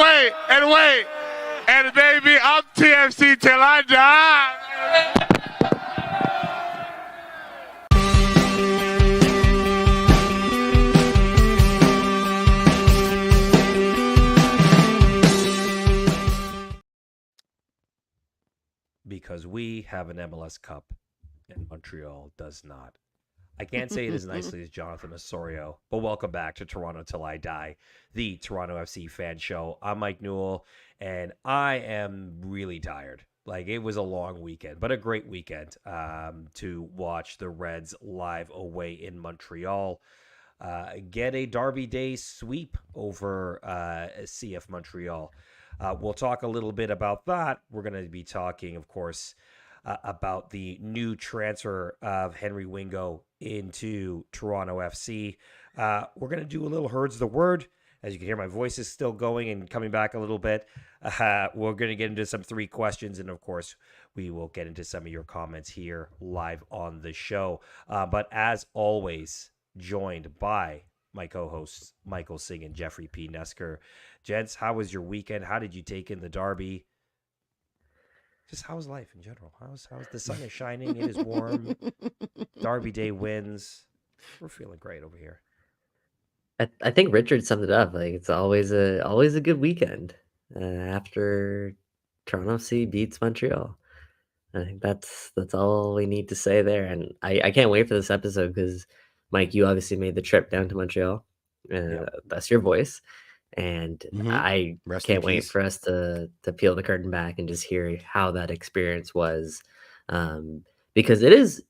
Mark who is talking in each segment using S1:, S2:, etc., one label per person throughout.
S1: wait. And baby, I'm TFC till I die.
S2: Because we have an MLS Cup and Montreal does not. I can't say it as nicely as Jonathan Osorio, but welcome back to Toronto Till I Die, the Toronto FC fan show. I'm Mike Newell, and I am really tired. Like, it was a long weekend, but a great weekend to watch the Reds live away in Montreal. Get a Derby Day sweep over CF Montreal. We'll talk a little bit about that. We're going to be talking, of course, about the new transfer of Henry Wingo into Toronto FC. We're going to do a little Herds the Word. As you can hear, my voice is still going and coming back a little bit. We're going to get into some 3 questions, and of course, we will get into some of your comments here live on the show. But as always, joined by my co-hosts, Michael Singh and Jeffrey P. Nesker. Gents, how was your weekend? How did you take in the Derby? Just how's life in general? How's the sun is shining? It is warm. Derby Day wins. We're feeling great over here.
S3: I think Richard summed it up. Like, it's always a good weekend after Toronto FC beats Montreal. I think that's all we need to say there. And I can't wait for this episode because, Mike, you obviously made the trip down to Montreal. That's your voice. And I can't wait for us to peel the curtain back and just hear how that experience was. Because it is,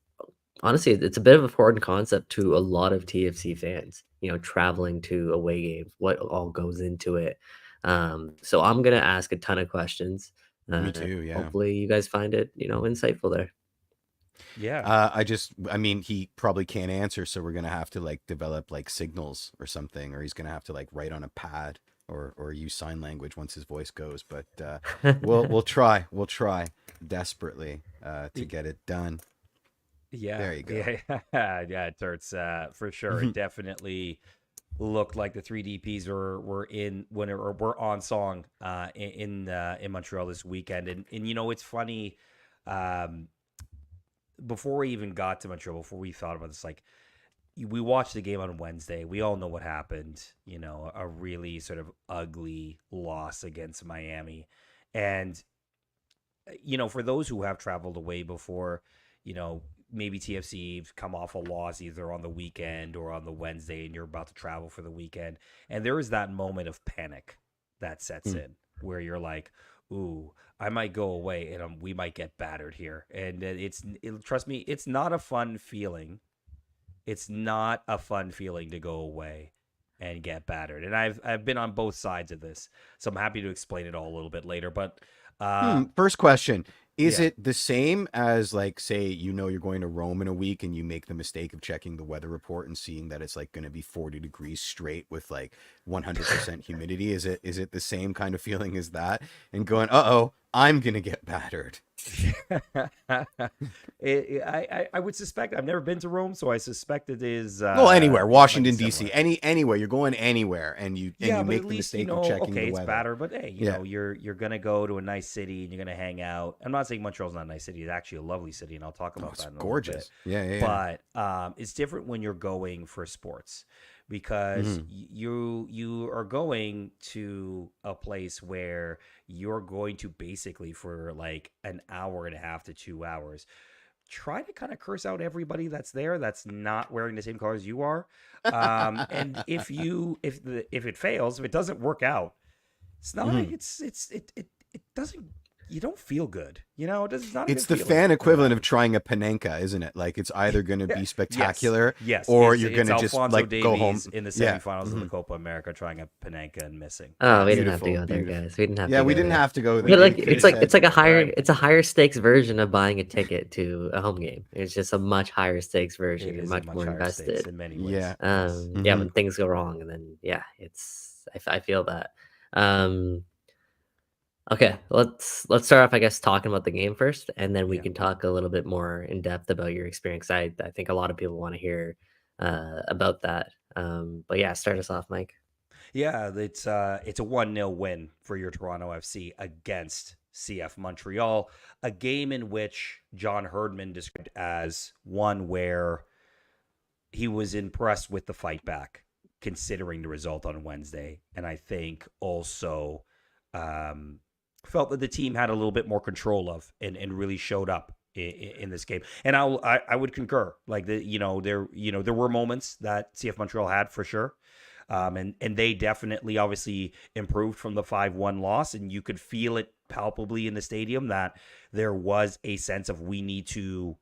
S3: honestly, it's a bit of a foreign concept to a lot of TFC fans, traveling to away games, what all goes into it. So I'm going to ask a ton of questions.
S4: Me too, yeah.
S3: Hopefully you guys find it, insightful there.
S4: Yeah. I mean, he probably can't answer, so we're going to have to develop signals or something, or he's going to have to write on a pad or use sign language once his voice goes. But we'll try desperately to get it done.
S2: Yeah.
S4: There you go.
S2: Yeah, it hurts for sure. It definitely looked like the 3 DPs were on song in Montreal this weekend. And it's funny, before we even got to Montreal, before we thought about this, we watched the game on Wednesday. We all know what happened, a really sort of ugly loss against Miami. And, for those who have traveled away before, maybe TFC come off a loss either on the weekend or on the Wednesday, and you're about to travel for the weekend. And there is that moment of panic that sets in where you're like, ooh, I might go away and we might get battered here. And trust me, it's not a fun feeling. It's not a fun feeling to go away and get battered. And I've been on both sides of this, so I'm happy to explain it all a little bit later. But
S4: first question. Is it the same as say, you're going to Rome in a week and you make the mistake of checking the weather report and seeing that it's going to be 40 degrees straight with 100% humidity? Is it the same kind of feeling as that and going, uh-oh, I'm going to get battered?
S2: I would suspect. I've never been to Rome, so I suspect it is.
S4: Anywhere, Washington D.C., anywhere you're going, anywhere, and you make the mistake of checking the weather.
S2: It's better, but hey, you're gonna go to a nice city and you're gonna hang out. I'm not saying Montreal's not a nice city; it's actually a lovely city, and I'll talk about that. It's
S4: gorgeous.
S2: Yeah. But it's different when you're going for sports, because you are going to a place where you're going to basically for an hour and a half to 2 hours try to kind of curse out everybody that's there that's not wearing the same colors you are. And if it fails, if it doesn't work out, it's not it doesn't, you don't feel good. It's
S4: the fan equivalent of trying a Panenka, isn't it? It's either going to be spectacular, or you're going to just go home
S2: in the semifinals of the Copa America trying a Panenka and missing.
S3: Oh, we didn't have to go there, guys. We didn't have.
S4: Yeah, we didn't have to go there.
S3: But it's a higher stakes version of buying a ticket to a home game. It's just a much higher stakes version. You're much more invested
S2: in many ways.
S3: Yeah, when things go wrong, and then I feel that. Okay, let's start off, I guess, talking about the game first, and then we can talk a little bit more in depth about your experience. I think a lot of people want to hear about that. But yeah, start us off, Mike.
S2: Yeah, it's a 1-0 win for your Toronto FC against CF Montreal, a game in which John Herdman described as one where he was impressed with the fight back, considering the result on Wednesday, and I think also um, felt that the team had a little bit more control of and really showed up in this game. And I would concur. Like there were moments that CF Montreal had for sure. And they definitely obviously improved from the 5-1 loss, and you could feel it palpably in the stadium that there was a sense of we need to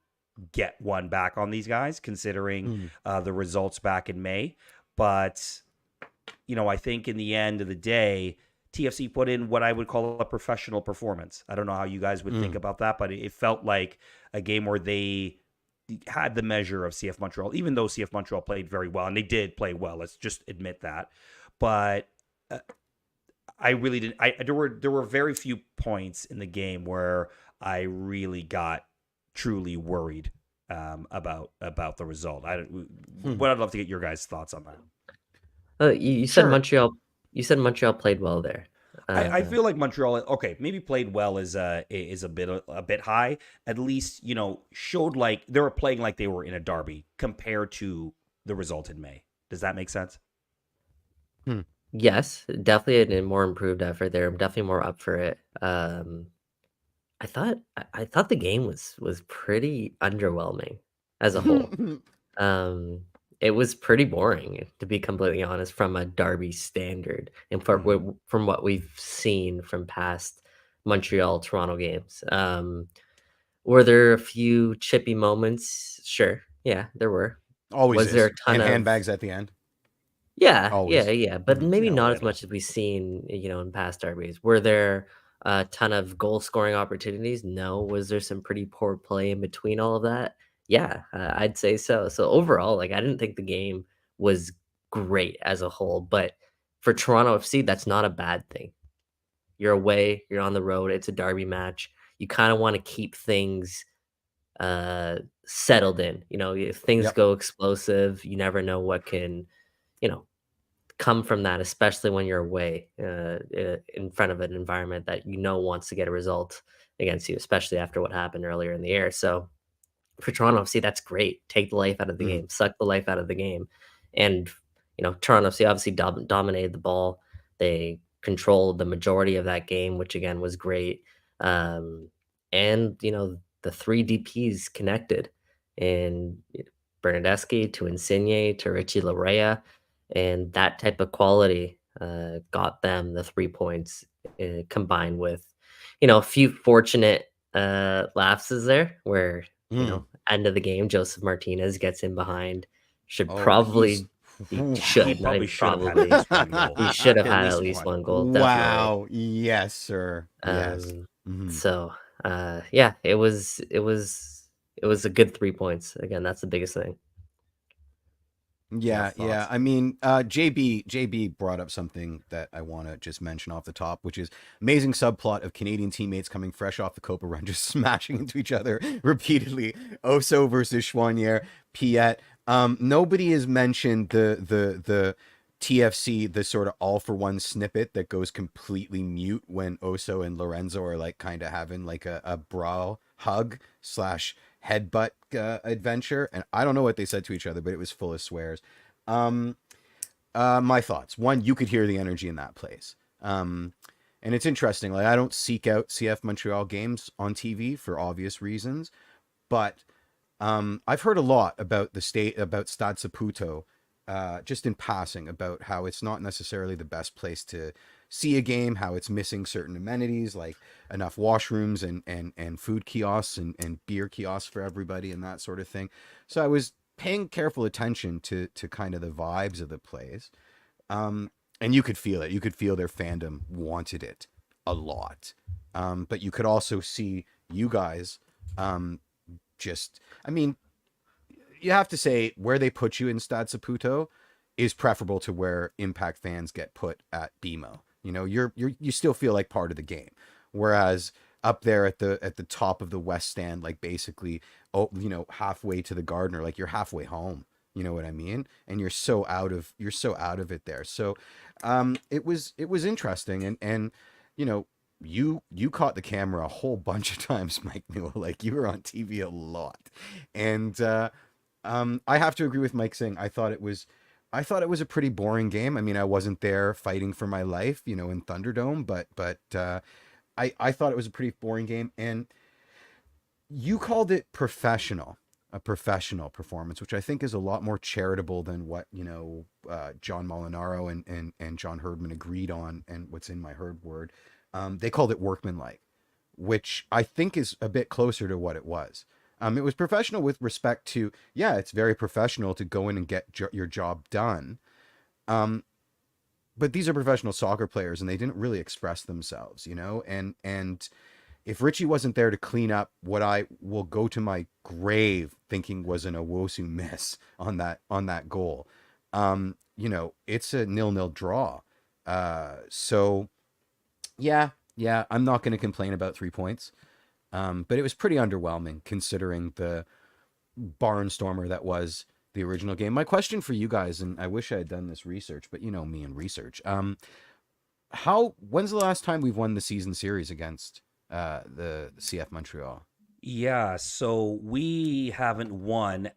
S2: get one back on these guys, considering the results back in May. But, I think in the end of the day, TFC put in what I would call a professional performance. I don't know how you guys would think about that, but it felt like a game where they had the measure of CF Montreal, even though CF Montreal played very well, and they did play well. Let's just admit that. But I really didn't. There were very few points in the game where I really got truly worried about the result. What I'd love to get your guys' thoughts on that.
S3: You said
S4: Sure.
S3: Montreal. You said Montreal played well there.
S2: I feel like Montreal, okay, maybe played well is a bit high. At least showed like they were playing like they were in a derby compared to the result in May. Does that make sense?
S3: Yes, definitely a more improved effort there. I'm definitely more up for it. I thought the game was pretty underwhelming as a whole. Um, it was pretty boring, to be completely honest, from a derby standard, and from what we've seen from past Montreal Toronto games. Were there a few chippy moments? Sure, yeah, there were.
S4: Always
S3: Was there
S4: is.
S3: a ton
S4: And
S3: of
S4: handbags at the end.
S3: yeah,
S4: Always.
S3: but maybe
S2: Yeah,
S3: not as
S2: little.
S3: much as we've seen, in past derbies. Were there a ton of goal scoring opportunities? No. Was there some pretty poor play in between all of that? Yeah, I'd say so. So overall, like I didn't think the game was great as a whole, but for Toronto FC, that's not a bad thing. You're away, you're on the road, it's a derby match. You kind of want to keep things settled in. If things
S4: Yep.
S3: go explosive, you never know what can, you know, come from that, especially when you're away in front of an environment that wants to get a result against you, especially after what happened earlier in the year. So for Toronto FC, that's great. Take the life out of the
S4: Mm.
S3: game, suck the life out of the game, and Toronto FC obviously dominated the ball. They controlled the majority of that game, which again was great. And the three DPS connected, and Bernardeschi to Insigne to Richie Larea, and that type of quality got them the 3 points, combined with a few fortunate lapses there where end of the game Joseph Martinez gets in behind, should
S4: Oh,
S3: probably
S2: He
S3: should not
S2: probably
S3: even
S2: should have had
S3: probably
S2: at least one goal.
S3: he should have
S2: At
S3: had at
S2: least
S3: least
S2: one.
S3: one goal, definitely.
S4: Wow. Yes, sir. Yes. Mhm.
S3: So yeah, it was a good 3 points. Again, that's the biggest thing.
S4: Yeah, yeah.
S2: Thoughts?
S4: I mean, JB brought up something that I want to just mention off the top, which is amazing subplot of Canadian teammates coming fresh off the Copa run, just smashing into each other repeatedly. Oso versus Chouanière, Piet. Nobody has mentioned the TFC, the sort of all for one snippet that goes completely mute when Oso and Lorenzo are like kind of having like a brow hug slash headbutt adventure, and I don't know what they said to each other, but it was full of swears. My thoughts: one, you could hear the energy in that place, and it's interesting. Like I don't seek out CF Montreal games on TV for obvious reasons, but I've heard a lot about about Stade Saputo, just in passing, about how it's not necessarily the best place to see a game, how it's missing certain amenities like enough washrooms and food kiosks and beer kiosks for everybody and that sort of thing. So I was paying careful attention to kind of the vibes of the place. And you could feel it. You could feel their fandom wanted it a lot. But you could also see you guys I mean, you have to say where they put you in Stade Saputo is preferable to where Impact fans get put at BMO. You still feel like part of the game, whereas up there at the top of the West Stand, like basically, halfway to the Gardner, like you're halfway home. You know what I mean? And you're so out of it there. So it was interesting, and you know, you caught the camera a whole bunch of times, Mike Newell. Like, you were on TV a lot. And I have to agree with Mike saying I thought it was a pretty boring game. I mean, I wasn't there fighting for my life, you know, in Thunderdome, but I thought it was a pretty boring game. And you called it a professional performance, which I think is a lot more charitable than what, you know, John Molinaro and John Herdman agreed on, and what's in my Herd word. They called it workmanlike, which I think is a bit closer to what it was. It was professional with respect to, yeah, it's very professional to go in and get your job done. But these are professional soccer players, and they didn't really express themselves, you know, and if Richie wasn't there to clean up what I will go to my grave thinking was an Owusu miss on that goal, you know, it's a 0-0 draw. So yeah, I'm not going to complain about 3 points. But it was pretty underwhelming considering the barnstormer that was the original game. My question for you guys, and I wish I had done this research, but you know me and research. When's the last time we've won the season series against the CF Montreal?
S2: Yeah, so we haven't won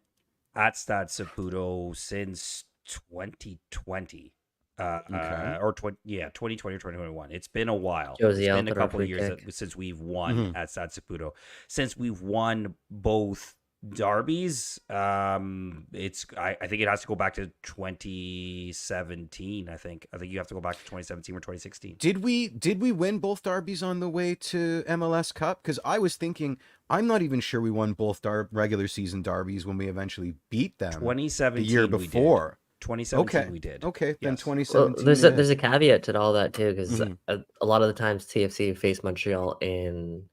S2: at Stade Saputo since 2020.
S4: Okay.
S2: Or 2020 or 2021. It's been a while.
S3: Josie
S2: It's been a
S3: Altidore
S2: couple of
S3: free
S2: years
S3: kick.
S2: since we've won at Stade Saputo. Since we've won both derbies, I think it has to go back to 2017. I think you have to go back to 2017 or 2016.
S4: Did we win both derbies on the way to MLS Cup? Because I was thinking, I'm not even sure we won both regular season derbies when we eventually beat them
S2: 2017
S4: the year before.
S2: 2017 we did.
S4: Okay, then
S2: Yes.
S4: 2017.
S3: Well, there's a caveat to all that too, because
S4: Mhm.
S3: a lot of the times TFC faced Montreal in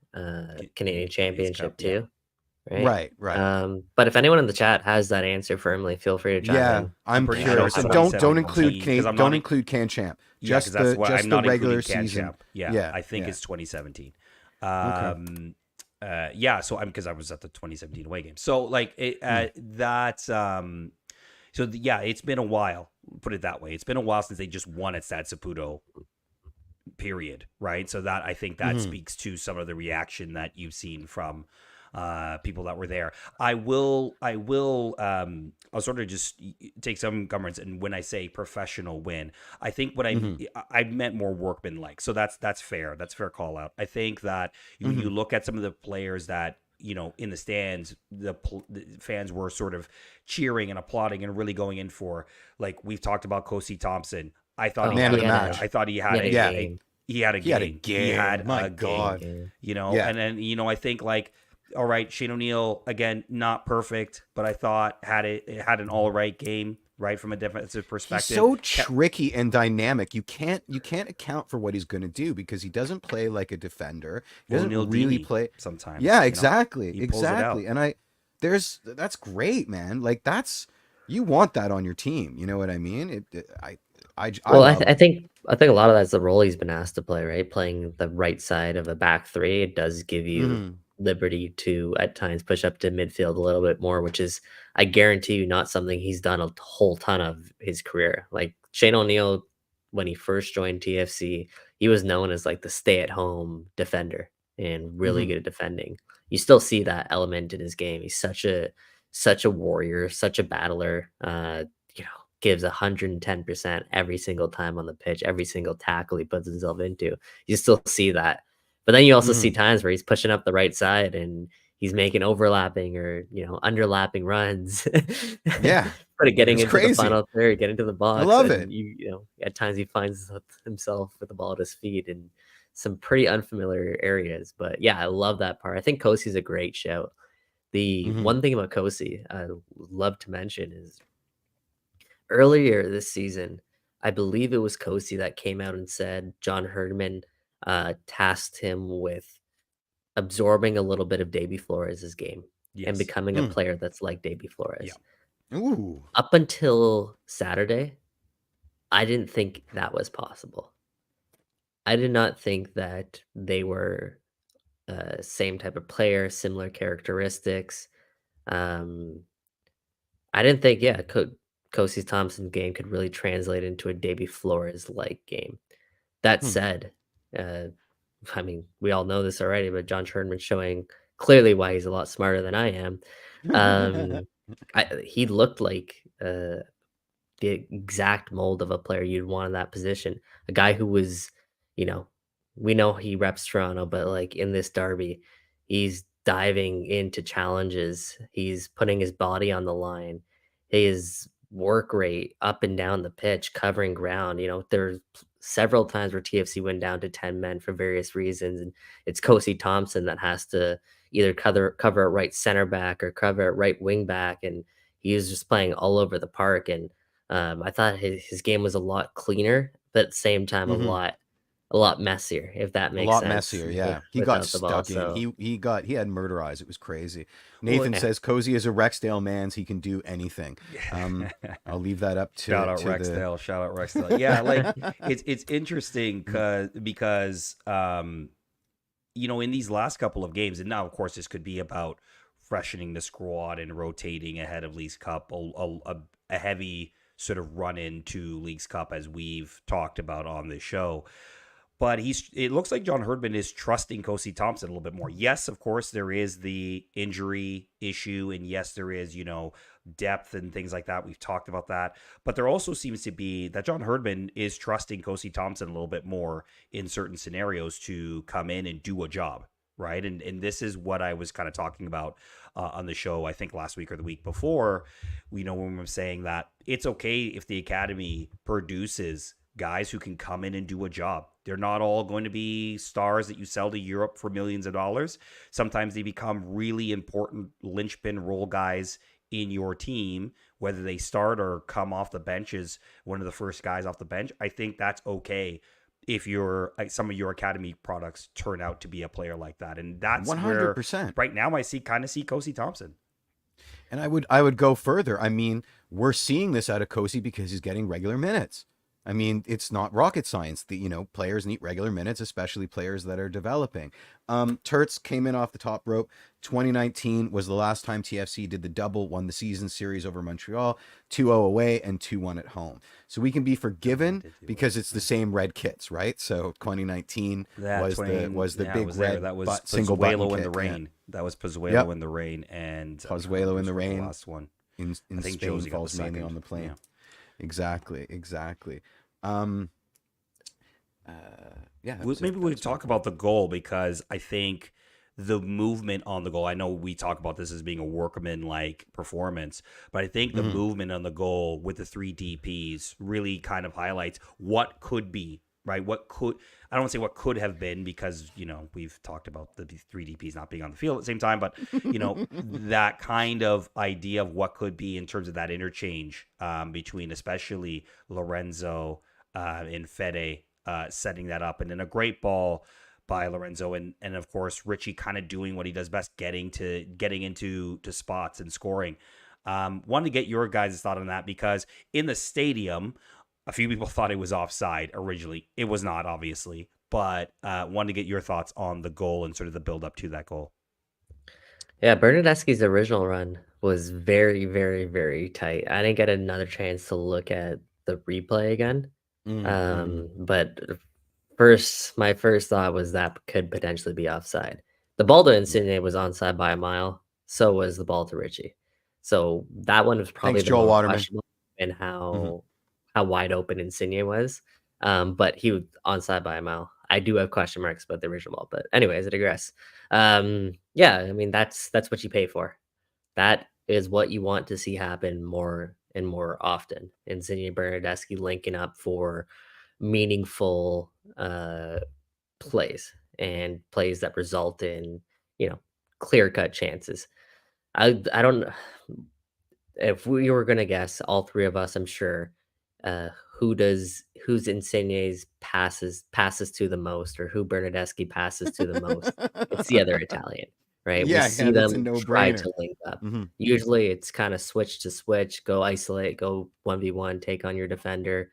S3: Canadian Championship
S2: Cup, yeah.
S3: too, right?
S4: Right.
S3: But if anyone in the chat has that answer firmly, feel free to chime
S4: Yeah,
S3: in.
S4: I'm
S2: pretty
S3: I
S4: curious.
S3: don't
S4: And
S3: have
S4: don't
S3: it.
S4: include
S2: because I'm
S4: don't
S2: not-
S4: include Can Champ.
S2: Yeah,
S4: Just
S2: because that's
S4: the
S2: what
S4: just
S2: I'm
S4: the
S2: not
S4: regular
S2: including Can
S4: season.
S2: Champ. Yeah,
S4: Yeah,
S2: I think
S4: yeah.
S2: it's 2017.
S4: Okay.
S2: Yeah, so because I was at the 2017 away game. So like yeah, it's been a while. Put it that way. It's been a while since they just won at Stade Saputo. Period. Right. So that I think that speaks to some of the reaction that you've seen from people that were there. I'll sort of just take some governance, and when I say professional win, I think what I meant more workmanlike. So that's fair. That's a fair call out. I think that when you look at some of the players that, you know, in the stands, the fans were sort of cheering and applauding and really going in for, like we've talked about Kosi Thompson. I thought
S4: Man of the match.
S2: I thought he had
S3: He had a game.
S2: he had a game. He had
S4: My
S2: a
S4: God.
S2: game. You know,
S4: Yeah.
S2: and then, you know, I think like, all right, Shane O'Neill, again, not perfect, but I thought had an all right game, right, from a defensive
S4: He's
S2: perspective.
S4: so tricky and dynamic. You can't account for what he's going to do because he doesn't play like a defender. He doesn't
S2: Neil
S4: really
S2: Deeney
S4: play
S2: sometimes.
S4: Yeah,
S2: you know?
S4: exactly.
S2: He pulls it out.
S4: Exactly. And that's great, man. Like, you want that on your team. You know what I mean? I
S3: think a lot of that's the role he's been asked to play, right? Playing the right side of a back three, it does give you liberty to at times push up to midfield a little bit more, which is, I guarantee you, not something he's done a whole ton of his career. Like Shane O'Neill, when he first joined TFC, he was known as like the stay-at-home defender and really good at defending. You still see that element in his game. He's such a warrior, such a battler. You know, gives 110% every single time on the pitch, every single tackle he puts himself into. You still see that. But then you also see times where he's pushing up the right side and he's making overlapping or, you know, underlapping runs.
S4: Yeah.
S3: But getting
S4: It's
S3: into
S4: crazy.
S3: the final third, getting to the box.
S4: I love
S3: and
S4: it.
S3: You know, at times he finds himself with the ball at his feet in some pretty unfamiliar areas. But yeah, I love that part. I think Kosi's a great shout. The one thing about Kosi I would love to mention is earlier this season, I believe it was Kosi that came out and said John Herdman tasked him with absorbing a little bit of Davy Flores' game and
S2: Yes.
S3: becoming a player that's like Davy Flores.
S2: Yeah.
S4: Ooh.
S3: Up until Saturday, I didn't think that was possible. I did not think that they were same type of player, similar characteristics. I didn't think, yeah, Kosi Thompson game could really translate into a Davy Flores like game. That
S4: Hmm.
S3: said, uh, I mean, we all know this already, but John Herdman showing clearly why he's a lot smarter than I am. He looked like the exact mold of a player you'd want in that position. A guy who was, you know, we know he reps Toronto, but like in this derby, he's diving into challenges. He's putting his body on the line. His work rate up and down the pitch, covering ground. There's several times where TFC went down to 10 men for various reasons. And it's Kosi Thompson that has to either cover a right center back or cover a right wing back. And he was just playing all over the park. And I thought his game was a lot cleaner, but at the same time,
S4: Hmm.
S3: a lot messier, if that
S4: A
S3: makes
S4: lot
S3: sense,
S4: messier, yeah. He got
S3: without the ball.
S4: stuck in.
S3: So,
S4: He had murder eyes. It was crazy.
S3: well,
S4: Nathan says Cozy is a Rexdale man's. He can do anything. I'll leave that up
S2: Shout out
S4: to the.
S2: Rexdale. Shout out Rexdale. Yeah, like it's interesting because in these last couple of games, and now of course this could be about freshening the squad and rotating ahead of Leagues Cup, a heavy sort of run into Leagues Cup as we've talked about on this show. But it looks like John Herdman is trusting Kosi Thompson a little bit more. Yes, of course, there is the injury issue, and yes, there is, depth and things like that. We've talked about that. But there also seems to be that John Herdman is trusting Kosi Thompson a little bit more in certain scenarios to come in and do a job, right? And this is what I was kind of talking about on the show, I think last week or the week before, when we were saying that it's okay if the academy produces guys who can come in and do a job. They're not all going to be stars that you sell to Europe for millions of dollars. Sometimes they become really important linchpin role guys in your team, whether they start or come off the bench as one of the first guys off the bench. I think that's okay if some of your academy products turn out to be a player like that. And that's
S4: 100%.
S2: where right now I kind of see Kosi Thompson.
S4: And I would go further. I mean, we're seeing this out of Cozy because he's getting regular minutes. I mean, it's not rocket science. Players need regular minutes, especially players that are developing. Tertz came in off the top rope. 2019 was the last time TFC did the double, won the season series over Montreal, 2-0 away and 2-1 at home. So we can be forgiven because it's the same red kits, right? So 2019 was the big red
S2: that was
S4: single button
S2: Pozuelo in
S4: kit,
S2: the rain.
S4: yeah.
S2: That was Pozuelo in the rain, and
S4: Pozuelo in the rain.
S2: The last one
S4: in
S2: I think
S4: Spain
S2: Josie
S4: falls mainly on the plane.
S2: Yeah.
S4: Exactly.
S2: Maybe we could talk about the goal, because I think the movement on the goal, I know we talk about this as being a workman-like performance, but I think the movement on the goal with the three DPs really kind of highlights what could be, right? I don't want to say what could have been, because, we've talked about the three DPs not being on the field at the same time, but, that kind of idea of what could be in terms of that interchange between especially Lorenzo and Fede, setting that up, and then a great ball by Lorenzo, and of course Richie kind of doing what he does best, getting into spots and scoring. Wanted to get your guys' thought on that, because in the stadium, a few people thought it was offside originally. It was not, obviously, but wanted to get your thoughts on the goal and sort of the build up to that goal.
S3: Yeah, Bernardeschi's original run was very, very, very tight. I didn't get another chance to look at the replay again. But my first thought was that could potentially be offside. The ball to Insigne was onside by a mile. So was the ball to Richie. So that one was probably
S4: Thanks,
S3: the
S4: Joel
S3: most
S4: Waterman.
S3: questionable in how wide open Insigne was. But he was onside by a mile. I do have question marks about the original ball, but anyways, I digress. Yeah, I mean that's what you pay for. That is what you want to see happen more and more often. Insigne and Bernardeschi linking up for meaningful plays, and plays that result in clear cut chances. I don't, if we were gonna guess, all three of us, I'm sure, who's Insigne's passes to the most, or who Bernardeschi passes to the most. It's the other Italian, right? We see
S4: that's a
S3: them try
S4: no-brainer.
S3: to link up. Usually it's kind of switch to switch, go isolate, go 1v1, take on your defender.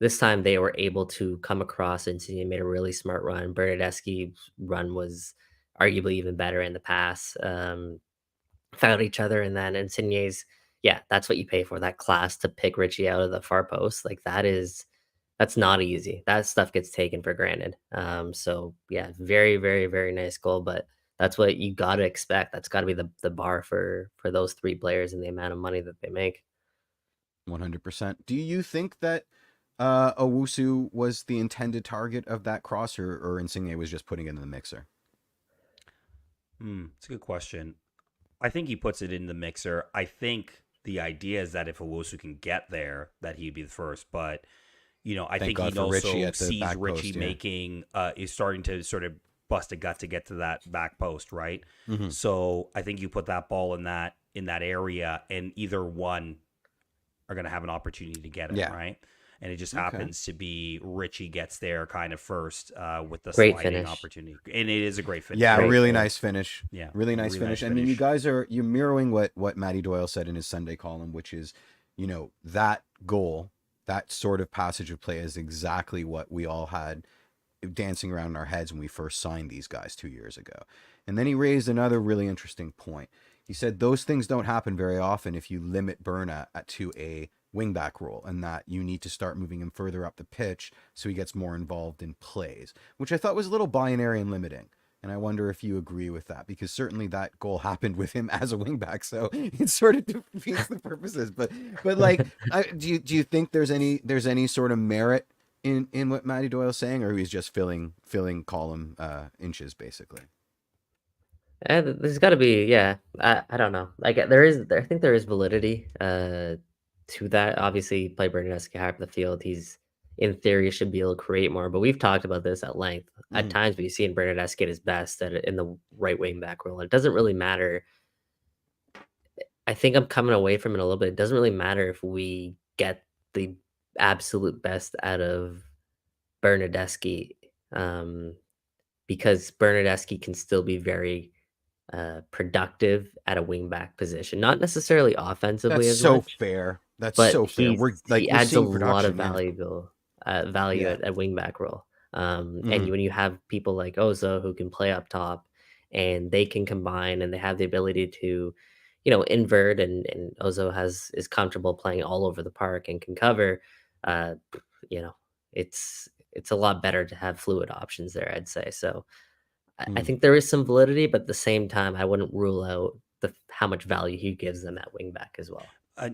S3: This time they were able to come across, and Insigne made a really smart run. Bernardeschi's run was arguably even better in the pass. found each other, and then Insigne's, yeah, that's what you pay for, that class to pick Richie out of the far post. Like that's not easy. That stuff gets taken for granted. So yeah, very, very, very nice goal, but that's what you gotta expect. That's gotta be the bar for those three players and the amount of money that they make.
S4: 100%. Do you think that Owusu was the intended target of that cross, or Insigne was just putting it in the mixer?
S2: It's a good question. I think he puts it in the mixer. I think the idea is that if Owusu can get there, that he'd be the first. But I think
S4: God
S2: he
S4: for
S2: also
S4: Richie at the
S2: sees
S4: back
S2: Richie
S4: post, yeah.
S2: making is starting to sort of bust a gut to get to that back post, right?
S4: Mhm.
S2: So I think you put that ball in that area, and either one are going to have an opportunity to get it,
S4: Yeah.
S2: right? And it just
S4: Okay.
S2: happens to be Richie gets there kind of first with the
S3: Great
S2: sliding
S3: finish.
S2: opportunity, and it is a great finish.
S4: Yeah,
S3: Great
S4: really
S3: finish.
S4: nice finish.
S2: Yeah,
S4: Really nice
S2: really
S4: finish.
S2: nice
S4: I mean, you
S2: finish.
S4: guys you're mirroring what Matty Doyle said in his Sunday column, which is, that goal, that sort of passage of play is exactly what we all had dancing around in our heads when we first signed these guys 2 years ago. And then he raised another really interesting point. He said those things don't happen very often if you limit Berna to a wingback role, and that you need to start moving him further up the pitch so he gets more involved in plays, which I thought was a little binary and limiting. And I wonder if you agree with that, because certainly that goal happened with him as a wingback, so it sort of defeats the purposes. But like, do you think there's any sort of merit in what Matty Doyle's saying, or he's just filling column inches basically?
S3: There's got to be, yeah. I don't know. Like I think there is validity to that. Obviously, play Bernardeschi high up the field. He's in theory should be able to create more, but we've talked about this at length. At
S4: Mhm.
S3: times, we've seen Bernardeschi at his best in the right wing back role. It doesn't really matter. I think I'm coming away from it a little bit. It doesn't really matter if we get the absolute best out of Bernardeschi, because Bernardeschi can still be very productive at a wingback position. Not necessarily offensively
S4: That's
S3: as
S4: so
S3: much,
S4: fair. That's
S3: but
S4: so fair. We're
S3: he adds a
S4: seeing
S3: lot of
S4: production.
S3: value
S4: Yeah.
S3: at wingback role. And
S4: Mhm.
S3: when you have people like Ozo who can play up top and they can combine and they have the ability to, invert, and Ozo is comfortable playing all over the park and can cover, uh, you know, it's a lot better to have fluid options there, I'd say. So I
S4: Mhm.
S3: think there is some validity, but at the same time, I wouldn't rule out how much value he gives them at wingback as well.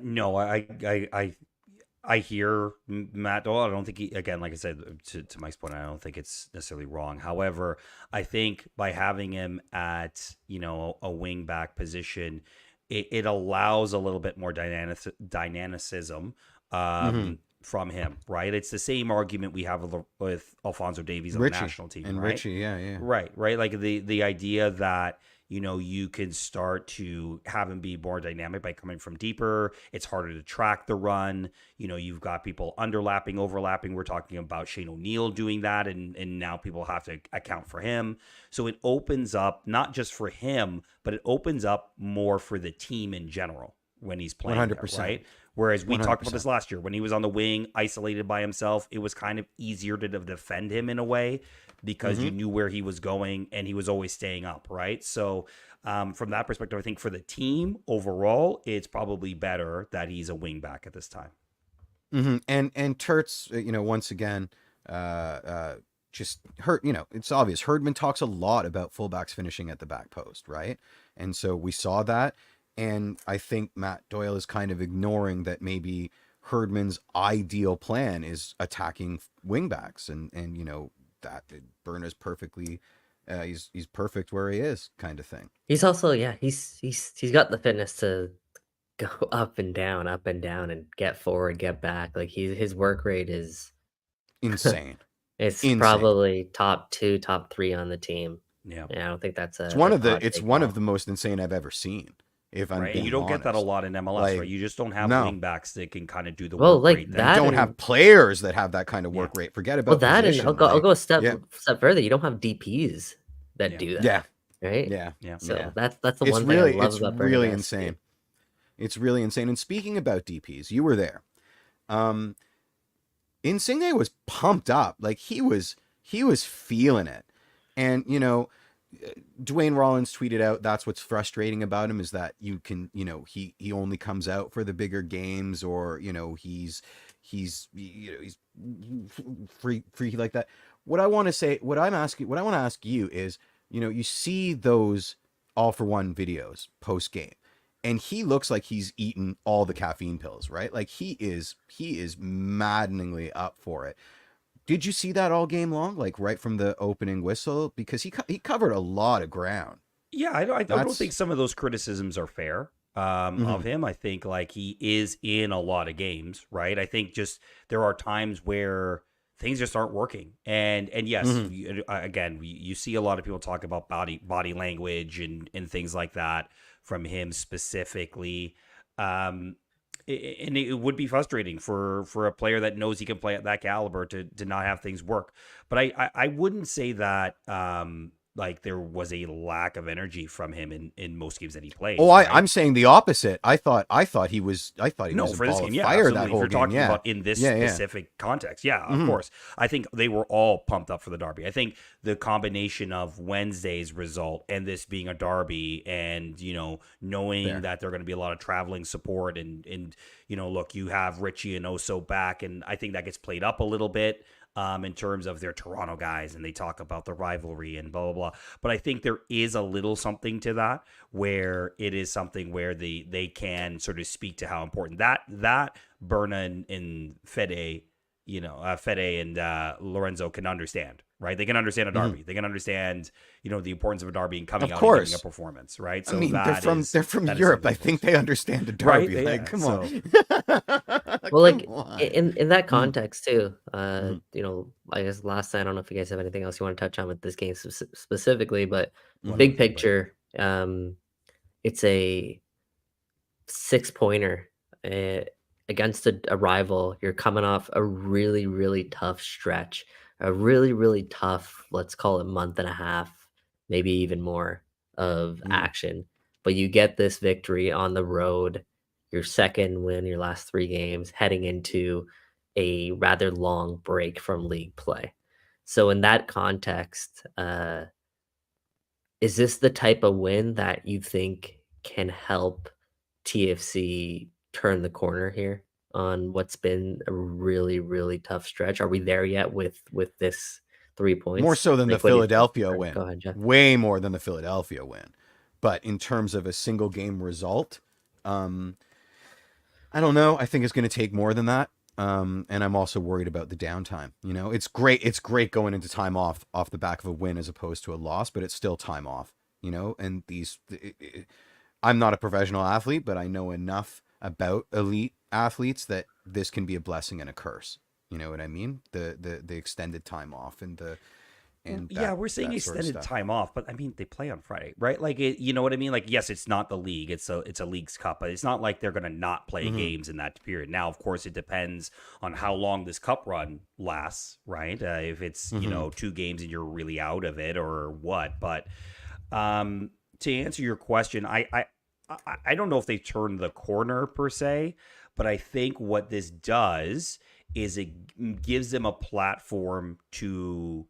S2: No, I hear Matt Doyle. I don't think he, again, like I said, to Mike's point, I don't think it's necessarily wrong. However, I think by having him at, a wing back position, it allows a little bit more dynamicism
S4: Mhm.
S2: from him, right? It's the same argument we have with Alphonso Davies on the
S4: Richie
S2: national team,
S4: and
S2: right?
S4: Richie, yeah.
S2: Right. Like the idea that, you can start to have him be more dynamic by coming from deeper. It's harder to track the run. You've got people underlapping, overlapping. We're talking about Shane O'Neill doing that, and now people have to account for him. So it opens up not just for him, but it opens up more for the team in general when he's playing there,
S4: 100%.
S2: right? Whereas we talked about
S4: 100%.
S2: this last year when he was on the wing, isolated by himself, it was kind of easier to defend him in a way because you knew where he was going and he was always staying up, right? So from that perspective, I think for the team overall, it's probably better that he's a wing back at this time.
S4: Mm-hmm. And Turt's, once again, just hurt. It's obvious. Herdman talks a lot about fullbacks finishing at the back post, right? And so we saw that, and I think Matt Doyle is kind of ignoring that maybe Herdman's ideal plan is attacking wingbacks, and that Berna's perfectly, he's perfect where he is, kind of thing.
S3: He's also, yeah, he's got the fitness to go up and down, and get forward, get back. Like his work rate is
S4: Insane.
S3: it's
S4: Insane.
S3: probably top 2, top 3 on the team.
S2: Yeah.
S3: Yeah, I don't think that's
S4: It's one of
S3: hot
S4: the
S3: take at all.
S4: most insane I've ever seen. If I'm
S2: Right.
S4: being
S2: And you don't get that a
S4: honest.
S2: lot in MLS,
S4: Like,
S2: right? You just don't have
S4: no.
S2: wing backs that can kind of do the
S3: Well,
S2: work
S3: like
S2: rate.
S3: that
S4: You don't
S3: and-
S4: have players that have that kind of work rate. Forget about
S3: Well, that and
S4: position.
S3: I'll go a step
S4: yeah.
S3: further. You don't have DPs that
S2: Yeah.
S3: do that.
S4: Yeah.
S3: Right?
S2: Yeah.
S3: So
S4: Yeah.
S3: that's the
S4: It's
S3: one
S4: really,
S3: thing I love
S4: it's
S3: about
S4: really
S3: Bernardeschi.
S4: insane. It's really insane. And speaking about DPs, you were there. Insigne was pumped up. Like he was feeling it. And Dwayne Rollins tweeted out that's what's frustrating about him is that you can, he only comes out for the bigger games, or he's free like that. What I want to say, what I want to ask you is, you see those all for one videos post game, and he looks like he's eaten all the caffeine pills, right? Like he is maddeningly up for it. Did you see that all game long, like right from the opening whistle? Because he covered a lot of ground.
S2: Yeah, I don't think some of those criticisms are fair of him. I think like he is in a lot of games, right? I think just there are times where things just aren't working, and yes, again, you see a lot of people talk about body language and things like that from him specifically. And it would be frustrating for a player that knows he can play at that caliber to not have things work. But I wouldn't say that like there was a lack of energy from him in most games that he plays.
S4: Oh,
S2: right?
S4: I'm saying the opposite. I thought he was
S2: no,
S4: was
S2: for
S4: a
S2: this
S4: ball
S2: game,
S4: of
S2: yeah,
S4: fire
S2: absolutely.
S4: that
S2: If
S4: whole
S2: you're
S4: game.
S2: talking
S4: Yeah.
S2: about in this specific context, yeah, of course. I think they were all pumped up for the derby. I think the combination of Wednesday's result and this being a derby, and knowing that there are going to be a lot of traveling support, and look, you have Richie and Oso back, and I think that gets played up a little bit. In terms of their Toronto guys, and they talk about the rivalry and blah, blah, blah. But I think there is a little something to that, where it is something where they can sort of speak to how important that Berna and Fede, Fede and Lorenzo can understand, right? They can understand a derby. They can understand, the importance of a derby and coming out and giving a performance, right? So
S4: they're from Europe. I think they understand a derby.
S2: Right?
S4: Like, come on.
S3: Well, like
S4: on.
S3: in that context too, I guess last night, I don't know if you guys have anything else you want to touch on with this game specifically, but big picture, it's a 6-pointer against a rival. You're coming off a really, really tough stretch, a really, really tough, let's call it month and a half, maybe even more of action. But you get this victory on the road, your second win, your last 3 games, heading into a rather long break from league play. So in that context, is this the type of win that you think can help TFC turn the corner here on what's been a really, really tough stretch? Are we there yet with this 3 points?
S4: More so than the Philadelphia win.
S3: Go ahead, Jeff.
S4: Way more than the Philadelphia win. But in terms of a single game result, I don't know. I think it's going to take more than that. And I'm also worried about the downtime. It's great. It's great going into time off the back of a win as opposed to a loss, but it's still time off. And I'm not a professional athlete, but I know enough about elite athletes that this can be a blessing and a curse. You know what I mean? The extended time off and
S2: we're saying extended time off, but I mean they play on Friday, right? Like you know what I mean? Like yes, it's not the league; it's a league's cup, but it's not like they're going to not play games in that period. Now, of course, it depends on how long this cup run lasts, right? If it's 2 games and you're really out of it, or what. But to answer your question, I don't know if they turned the corner per se, but I think what this does is it gives them a platform to.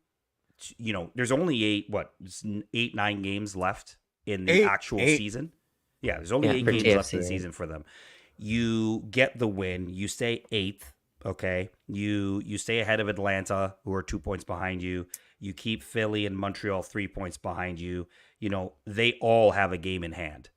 S2: There's only 8-9 games left in the actual season. Yeah, there's only 8 games left in the season for them. You get the win, you stay 8th, okay? You stay ahead of Atlanta, who are 2 points behind you. You keep Philly and Montreal 3 points behind you. They all have a game in hand,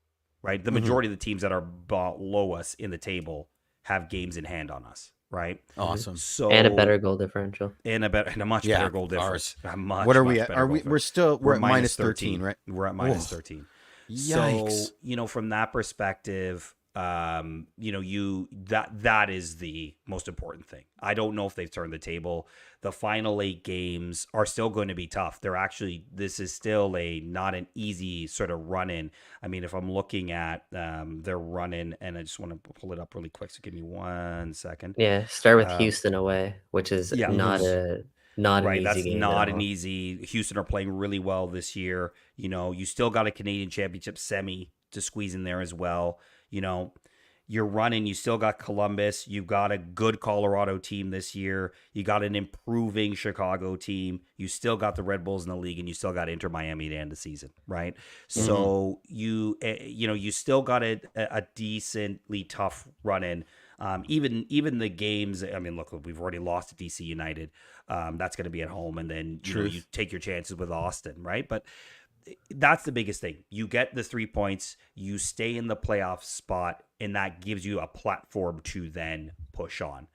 S2: right? The majority of the teams that are below us in the table have games in hand on us. Right.
S4: Awesome.
S2: So
S3: and a better goal differential.
S2: And a much better goal difference.
S4: What are we at? We're at minus 13, right?
S2: We're at minus 13.
S4: Yikes.
S2: So, from that perspective, that is the most important thing. I don't know if they've turned the table. The final 8 games are still going to be tough. This is still not an easy sort of run in. I mean, if I'm looking at their run in, and I just want to pull it up really quick. So give me 1 second.
S3: Yeah. Start with Houston away, which is not an easy
S2: that's
S3: game.
S2: Not an easy. Houston are playing really well this year. You still got a Canadian Championship semi to squeeze in there as well. you're running. You still got Columbus. You've got a good Colorado team this year. You got an improving Chicago team. You still got the Red Bulls in the league, and you still got Inter Miami to end the season, right? So you still got a decently tough run in. Even the games. I mean, look, we've already lost to DC United. That's going to be at home, and then you take your chances with Austin, right? But that's the biggest thing. You get the 3 points, you stay in the playoff spot, and that gives you a platform to then push on.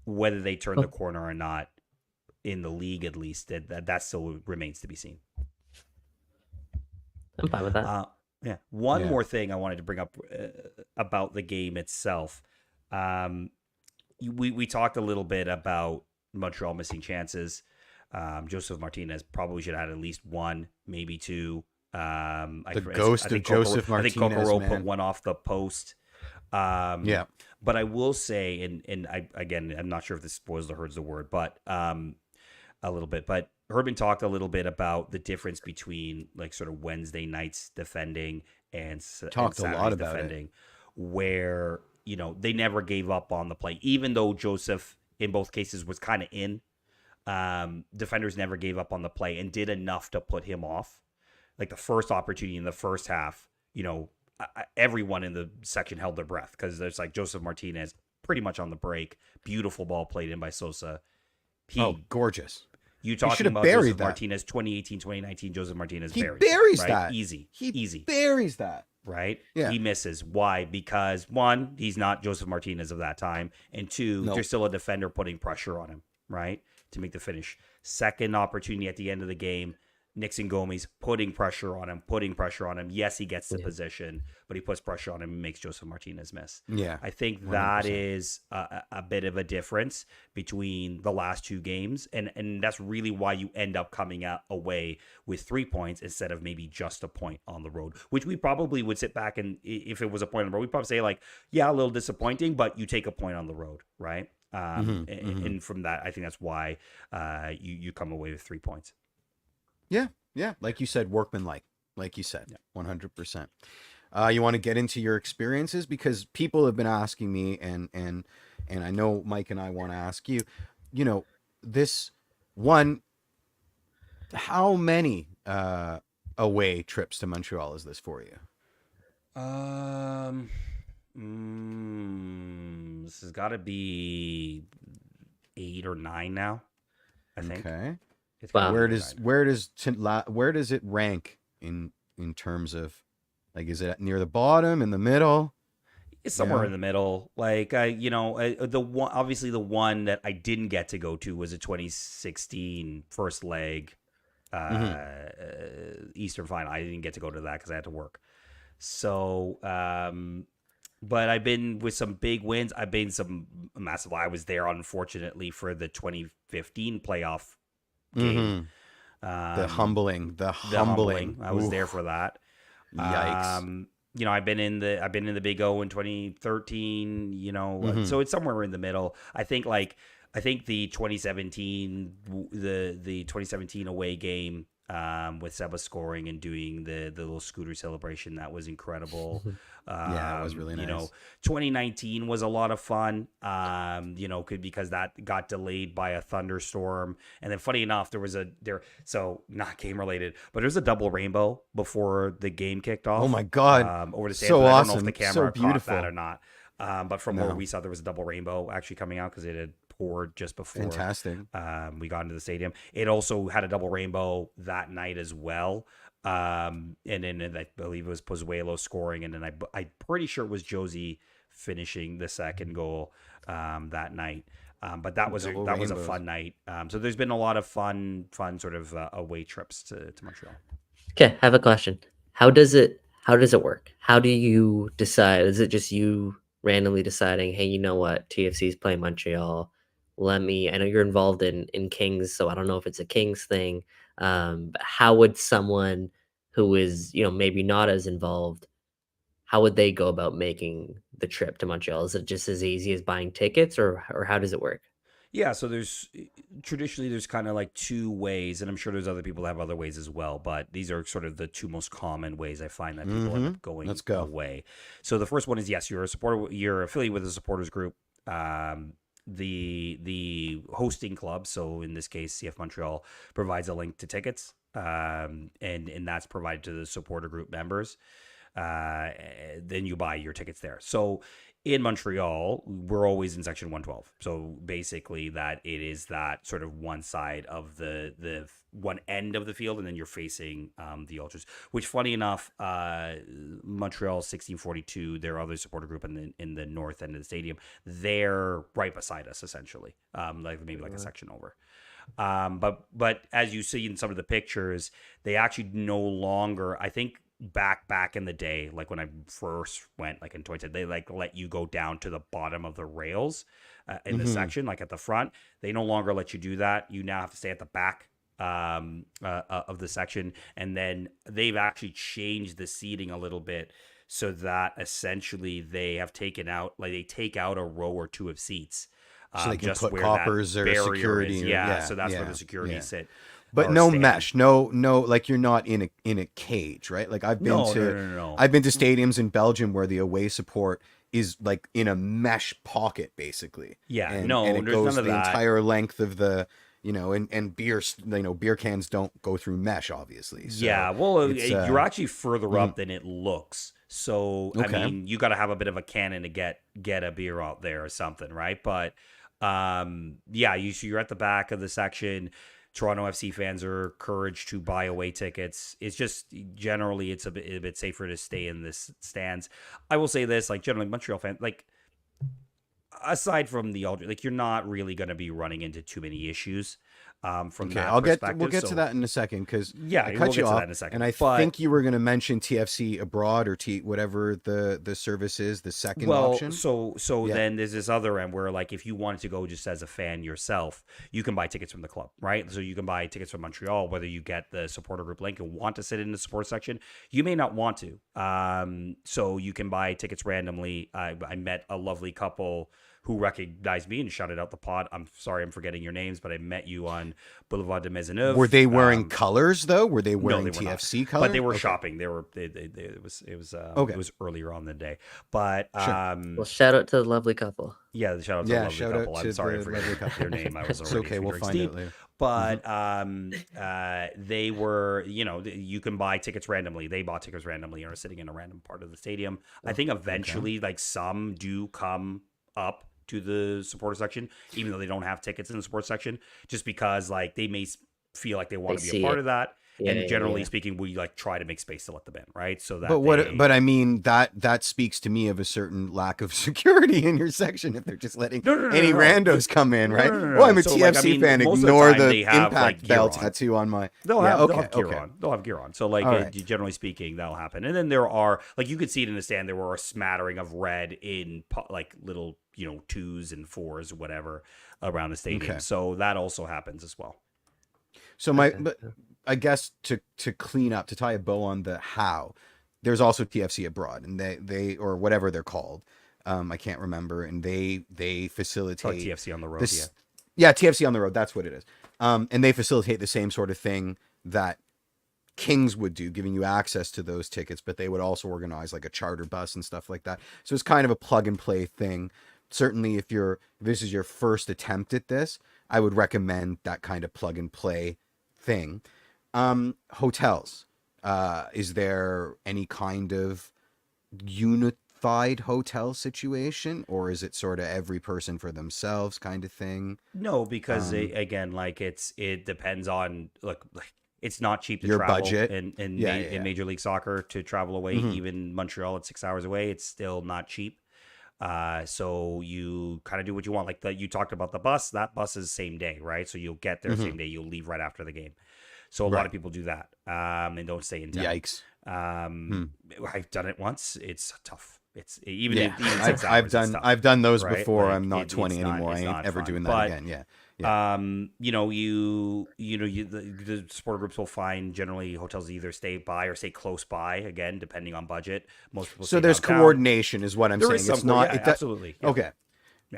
S2: Whether they turn the corner or not, in the league at least, that still remains to be seen.
S3: I'm fine with that.
S2: One more thing I wanted to bring up about the game itself. We talked a little bit about Montreal missing chances. Joseph Martinez probably should have had at least one, maybe two.
S4: Ghost of Joseph Martinez.
S2: I think Kokoro put one off the post.
S4: Yeah.
S2: But I will say, and I'm not sure if this spoils the herd's the word, but a little bit. But Herdman talked a little bit about the difference between like sort of Wednesday nights defending and
S4: Saturday's a lot about
S2: defending, where they never gave up on the play, even though Joseph in both cases was kind of in. Defenders never gave up on the play and did enough to put him off. Like the first opportunity in the first half, everyone in the section held their breath because there's like Joseph Martinez pretty much on the break. Beautiful ball played in by Sosa.
S4: Gorgeous.
S2: You talking about Joseph Martinez 2018, 2019, Joseph Martinez
S4: buries
S2: right?
S4: that.
S2: Easy.
S4: Buries that.
S2: Right?
S4: Yeah.
S2: He misses. Why? Because one, he's not Joseph Martinez of that time. And two, there's still a defender putting pressure on him, right? To make the finish. Second opportunity at the end of the game, Nixon Gomes putting pressure on him. Yes, he gets the position, but he puts pressure on him and makes Joseph Martinez miss.
S4: Yeah.
S2: I think 100%. That is a bit of a difference between the last two games. And that's really why you end up coming out away with 3 points instead of maybe just a point on the road, which we probably would sit back and if it was a point on the road, we'd probably say like, yeah, a little disappointing, but you take a point on the road, right? And from that, I think that's why you come away with 3 points.
S4: Yeah. Like you said, workmanlike. Like you said, 100%. You want to get into your experiences because people have been asking me, and I know Mike and I want to ask you. This one. How many away trips to Montreal is this for you?
S2: This has got to be 8 or 9 now, I think.
S4: Okay.
S3: Wow.
S4: Where does it rank in terms of like, is it near the bottom, in the middle?
S2: It's somewhere in the middle. Like the one that I didn't get to go to was a 2016 first leg Eastern final. I didn't get to go to that because I had to work. So, but I've been with some big wins. I've been some massive. I was there, unfortunately, for the 2015 playoff game.
S4: The humbling.
S2: I was there for that.
S4: Yikes.
S2: I've been in the Big O in 2013. So it's somewhere in the middle. I think the 2017 the 2017 away game with Seba scoring and doing the little scooter celebration, that was incredible.
S4: Yeah, it was really nice.
S2: 2019 was a lot of fun. Because that got delayed by a thunderstorm, and then funny enough, so not game related, but there's a double rainbow before the game kicked off.
S4: Oh my god!
S2: Over the
S4: so
S2: awesome.
S4: I
S2: don't know if the camera caught that or not. But from where we saw, there was a double rainbow actually coming out because it had poured just before.
S4: Fantastic.
S2: We got into the stadium. It also had a double rainbow that night as well. And then I believe it was Pozuelo scoring, and then I'm pretty sure it was Josie finishing the second goal that night. But that was a fun night. So there's been a lot of fun sort of away trips to Montreal.
S3: Okay, I have a question. How does it work? How do you decide? Is it just you randomly deciding, hey, you know what, TFC is playing Montreal? I know you're involved in Kings, so I don't know if it's a Kings thing. But how would someone who is, maybe not as involved, how would they go about making the trip to Montreal? Is it just as easy as buying tickets, or how does it work?
S2: Yeah, so traditionally there's kind of like two ways, and I'm sure there's other people that have other ways as well, but these are sort of the two most common ways I find that people end up going
S4: Let's go.
S2: away. So the first one is, yes, you're a supporter, you're affiliated with a supporters group. The hosting club, so in this case CF Montreal, provides a link to tickets, and that's provided to the supporter group members. Then you buy your tickets there. So in Montreal, we're always in section 112. So basically that it is that sort of one side of the one end of the field, and then you're facing the Ultras, which funny enough, Montreal 1642, their other supporter group in the north end of the stadium, they're right beside us essentially, like maybe like a section over. But as you see in some of the pictures, they actually no longer, I think, back in the day, like when I first went, like in 2010, they like let you go down to the bottom of the rails in the section, like at the front. They no longer let you do that. You now have to stay at the back of the section, and then they've actually changed the seating a little bit so that essentially they have taken out, like they take out a row or two of seats.
S4: So they can
S2: just
S4: put
S2: where
S4: coppers
S2: that
S4: or
S2: barrier
S4: security.
S2: is. Yeah, so that's where the security sit.
S4: But no mesh, no, like you're not in a cage, right? Like I've been
S2: No.
S4: I've been to stadiums in Belgium where the away support is like in a mesh pocket, basically.
S2: Yeah,
S4: and it
S2: there's
S4: goes
S2: none of
S4: the
S2: that.
S4: entire length of the, and beer cans don't go through mesh, obviously. So
S2: yeah, well, you're actually
S4: mm-hmm.
S2: further up than it looks. So
S4: Okay.
S2: I mean, you got to have a bit of a cannon to get a beer out there or something, right? But yeah, you're at the back of the section. Toronto FC fans are encouraged to buy away tickets. It's just generally it's a bit safer to stay in this stands. I will say this, like generally Montreal fans, like aside from the Ultra, like you're not really going to be running into too many issues from that perspective.
S4: We'll get to that in a second, because
S2: yeah,
S4: I cut
S2: we'll
S4: you
S2: get to
S4: off,
S2: that in a second.
S4: and I think you were going to mention TFC abroad or whatever the service is, the second option.
S2: So then there's this other end where, like, if you wanted to go just as a fan yourself, you can buy tickets from the club, right? So you can buy tickets from Montreal, whether you get the supporter group link and want to sit in the support section. You may not want to. So you can buy tickets randomly. I met a lovely couple who recognized me and shouted out the pod. I'm sorry, I'm forgetting your names, but I met you on Boulevard de Maisonneuve.
S4: Were they wearing colors though? Were they wearing
S2: no, they
S4: TFC colors?
S2: But they were shopping. It was earlier on the day. But
S3: Well, shout out to the lovely couple.
S2: yeah, shout out to the lovely couple. I'm sorry, I forgot their name. I was already
S4: okay. We'll find
S2: deep.
S4: out later.
S2: But they were, you can buy tickets randomly. They bought tickets randomly and are sitting in a random part of the stadium. I think eventually, like, some do come up to the supporter section, even though they don't have tickets in the sports section, just because, like, they may feel like they want to be a part of that. And generally speaking, we like try to make space to let them in, right? So that.
S4: But I mean that speaks to me of a certain lack of security in your section if they're just letting any randos come in, right? Well, I'm a TFC fan. Ignore the impact bell tattoo on my.
S2: They'll have gear on. They'll have gear on. So like generally speaking, that'll happen. And then there are, like, you could see it in the stand. There were a smattering of red in like little 2s and 4s, whatever, around the stadium.
S4: Okay.
S2: So that also happens as well.
S4: So but I guess to clean up, to tie a bow on the how, there's also TFC abroad, and they or whatever they're called, I can't remember, and they facilitate
S2: TFC on the road.
S4: TFC on the road, that's what it is. And they facilitate the same sort of thing that Kings would do, giving you access to those tickets, but they would also organize like a charter bus and stuff like that. So it's kind of a plug and play thing. Certainly, if this is your first attempt at this, I would recommend that kind of plug and play thing. Hotels. Is there any kind of unified hotel situation, or is it sort of every person for themselves kind of thing?
S2: No, because again, like it depends on like it's not cheap to
S4: your
S2: travel
S4: budget
S2: in Major League Soccer to travel away. Even Montreal at 6 hours away, it's still not cheap. So you kind of do what you want. Like you talked about the bus. That bus is same day, right? So you'll get there same day. You'll leave right after the game. So a lot of people do that and don't stay in town.
S4: Yikes.
S2: I've done it once. It's tough. It's even 6 hours.
S4: I've done those
S2: right?
S4: before.
S2: Like,
S4: I'm not 20 anymore. I ain't ever doing that again. Yeah.
S2: The supporter groups will find generally hotels either stay by or stay close by, again, depending on budget. Most people
S4: so there's
S2: downtown.
S4: Coordination is what I'm saying.
S2: It's not
S4: absolutely. Yeah.
S2: Okay.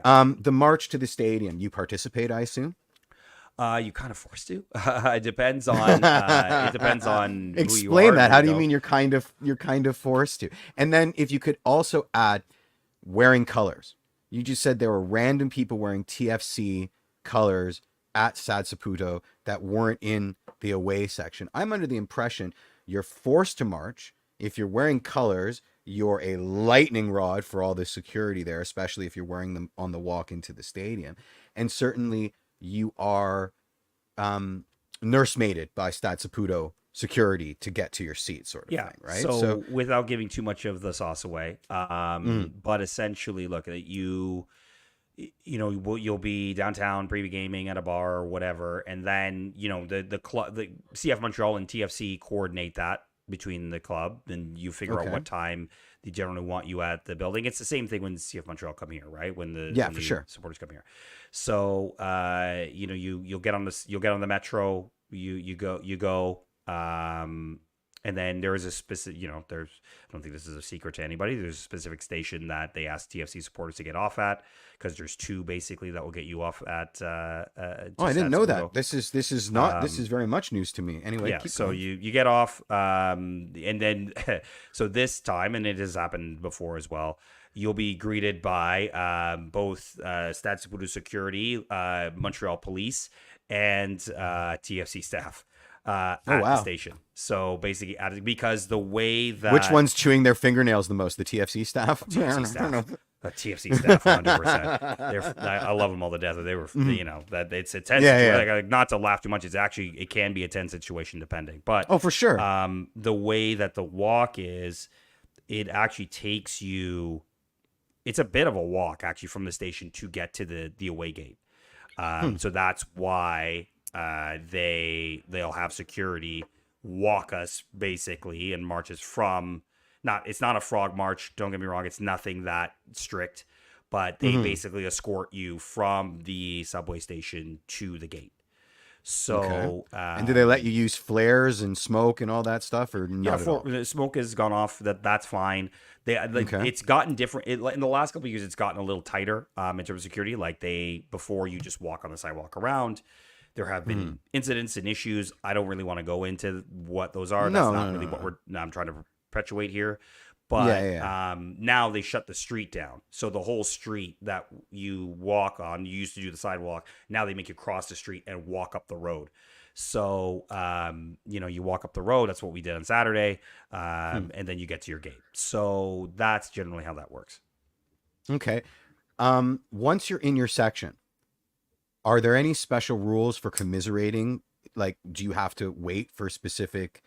S4: The march to the stadium, you participate, I assume?
S2: You kind of forced to. It depends on who you
S4: Explain
S2: are.
S4: that.
S2: There
S4: How
S2: you
S4: do you
S2: go.
S4: mean you're kind of forced to? And then if you could also add wearing colors. You just said there were random people wearing TFC colors at Sad Saputo that weren't in the away section. I'm under the impression you're forced to march. If you're wearing colors, you're a lightning rod for all the security there, especially if you're wearing them on the walk into the stadium. And certainly you are nursemaided by Stade Saputo security to get to your seat, sort of thing, right?
S2: So without giving too much of the sauce away,
S4: Mhm.
S2: but essentially, look, you'll be downtown pre-gaming at a bar or whatever, and then the club, the CF Montreal and TFC coordinate that between the club, and you figure out
S4: Okay.
S2: what time they generally want you at the building. It's the same thing when CF Montreal come here, right? When the
S4: Yeah, for sure.
S2: supporters come here. So you'll get on the metro, you go, and then there is a specific, there's, I don't think this is a secret to anybody. There's a specific station that they ask TFC supporters to get off at, because there's two basically that will get you off at.
S4: I didn't know that. This is not. This is very much news to me. Anyway,
S2: yeah.
S4: keep
S2: So
S4: going.
S2: you get off, and then so this time, and it has happened before as well. You'll be greeted by both Stade Saputo security, Montreal police, and TFC staff. At
S4: wow.
S2: the station. So basically, because the way that
S4: Which one's chewing their fingernails the most? The TFC staff?
S2: TFC staff, TFC staff, 100%. I love them all to death. They were, that it's a tense.
S4: Yeah.
S2: Like, not to laugh too much. It can be a tense situation depending. But
S4: Oh, for sure.
S2: the way that the walk is, it actually takes you. It's a bit of a walk actually from the station to get to the away gate. So that's why. They'll have security walk us basically and marches from it's not a frog march, don't get me wrong, it's nothing that strict, but they basically escort you from the subway station to the gate. So
S4: and do they let you use flares and smoke and all that stuff, or not at all?
S2: The smoke has gone off. That's fine. It's gotten different in the last couple of years. It's gotten a little tighter in terms of security. Like before you just walk on the sidewalk around. There have been incidents and issues. I don't really want to go into what those are. That's not really what I'm trying to perpetuate here. But now they shut the street down. So the whole street that you walk on, you used to do the sidewalk. Now they make you cross the street and walk up the road. So, you walk up the road. That's what we did on Saturday. And then you get to your gate. So that's generally how that works.
S4: Okay. Once you're in your section, are there any special rules for commiserating? Like, do you have to wait for specific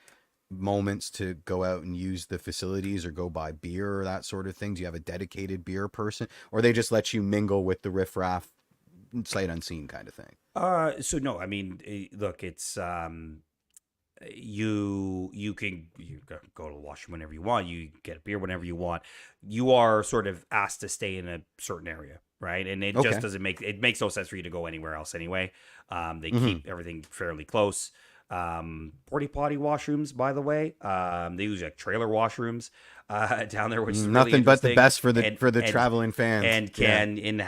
S4: moments to go out and use the facilities or go buy beer or that sort of thing? Do you have a dedicated beer person, or they just let you mingle with the riffraff, sight unseen kind of thing?
S2: So no, I mean, look, it's you can go to the washroom whenever you want. You get a beer whenever you want. You are sort of asked to stay in a certain area. Right. And it just doesn't makes no sense for you to go anywhere else anyway. They keep everything fairly close. Porta potty washrooms, by the way, they use like trailer washrooms down there, which is
S4: nothing
S2: really
S4: but the best for
S2: the
S4: traveling fans,
S2: and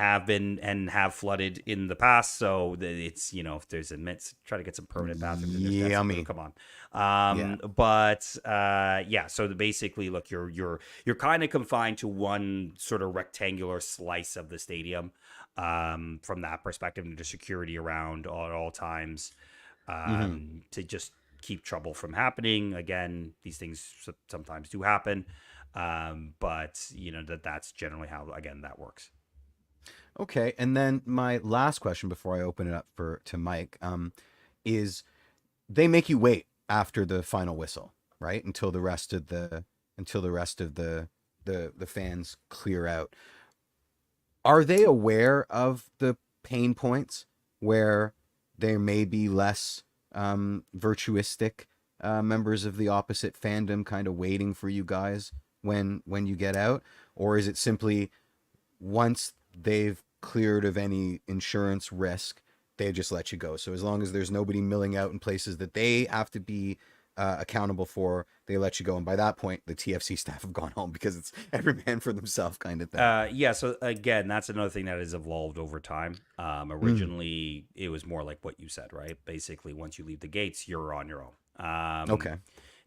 S2: have flooded in the past. So it's if there's try to get some permanent bathrooms.
S4: Yummy.
S2: Come on. But so basically, look, you're kind of confined to one sort of rectangular slice of the stadium from that perspective, and there's security around at all times to just keep trouble from happening. Again, these things sometimes do happen, but that's generally how that works.
S4: Okay, and then my last question before I open it up to Mike is, they make you wait after the final whistle, right? Until the rest of the fans clear out. Are they aware of the pain points where there may be less virtuistic members of the opposite fandom kind of waiting for you guys when you get out? Or is it simply once they've cleared of any insurance risk, they just let you go? So as long as there's nobody milling out in places that they have to be accountable for, they let you go. And by that point, the TFC staff have gone home because it's every man for themselves kind of thing.
S2: Yeah, so again, that's another thing that has evolved over time. Originally, it was more like what you said, right? Basically, once you leave the gates, you're on your own.
S4: Okay.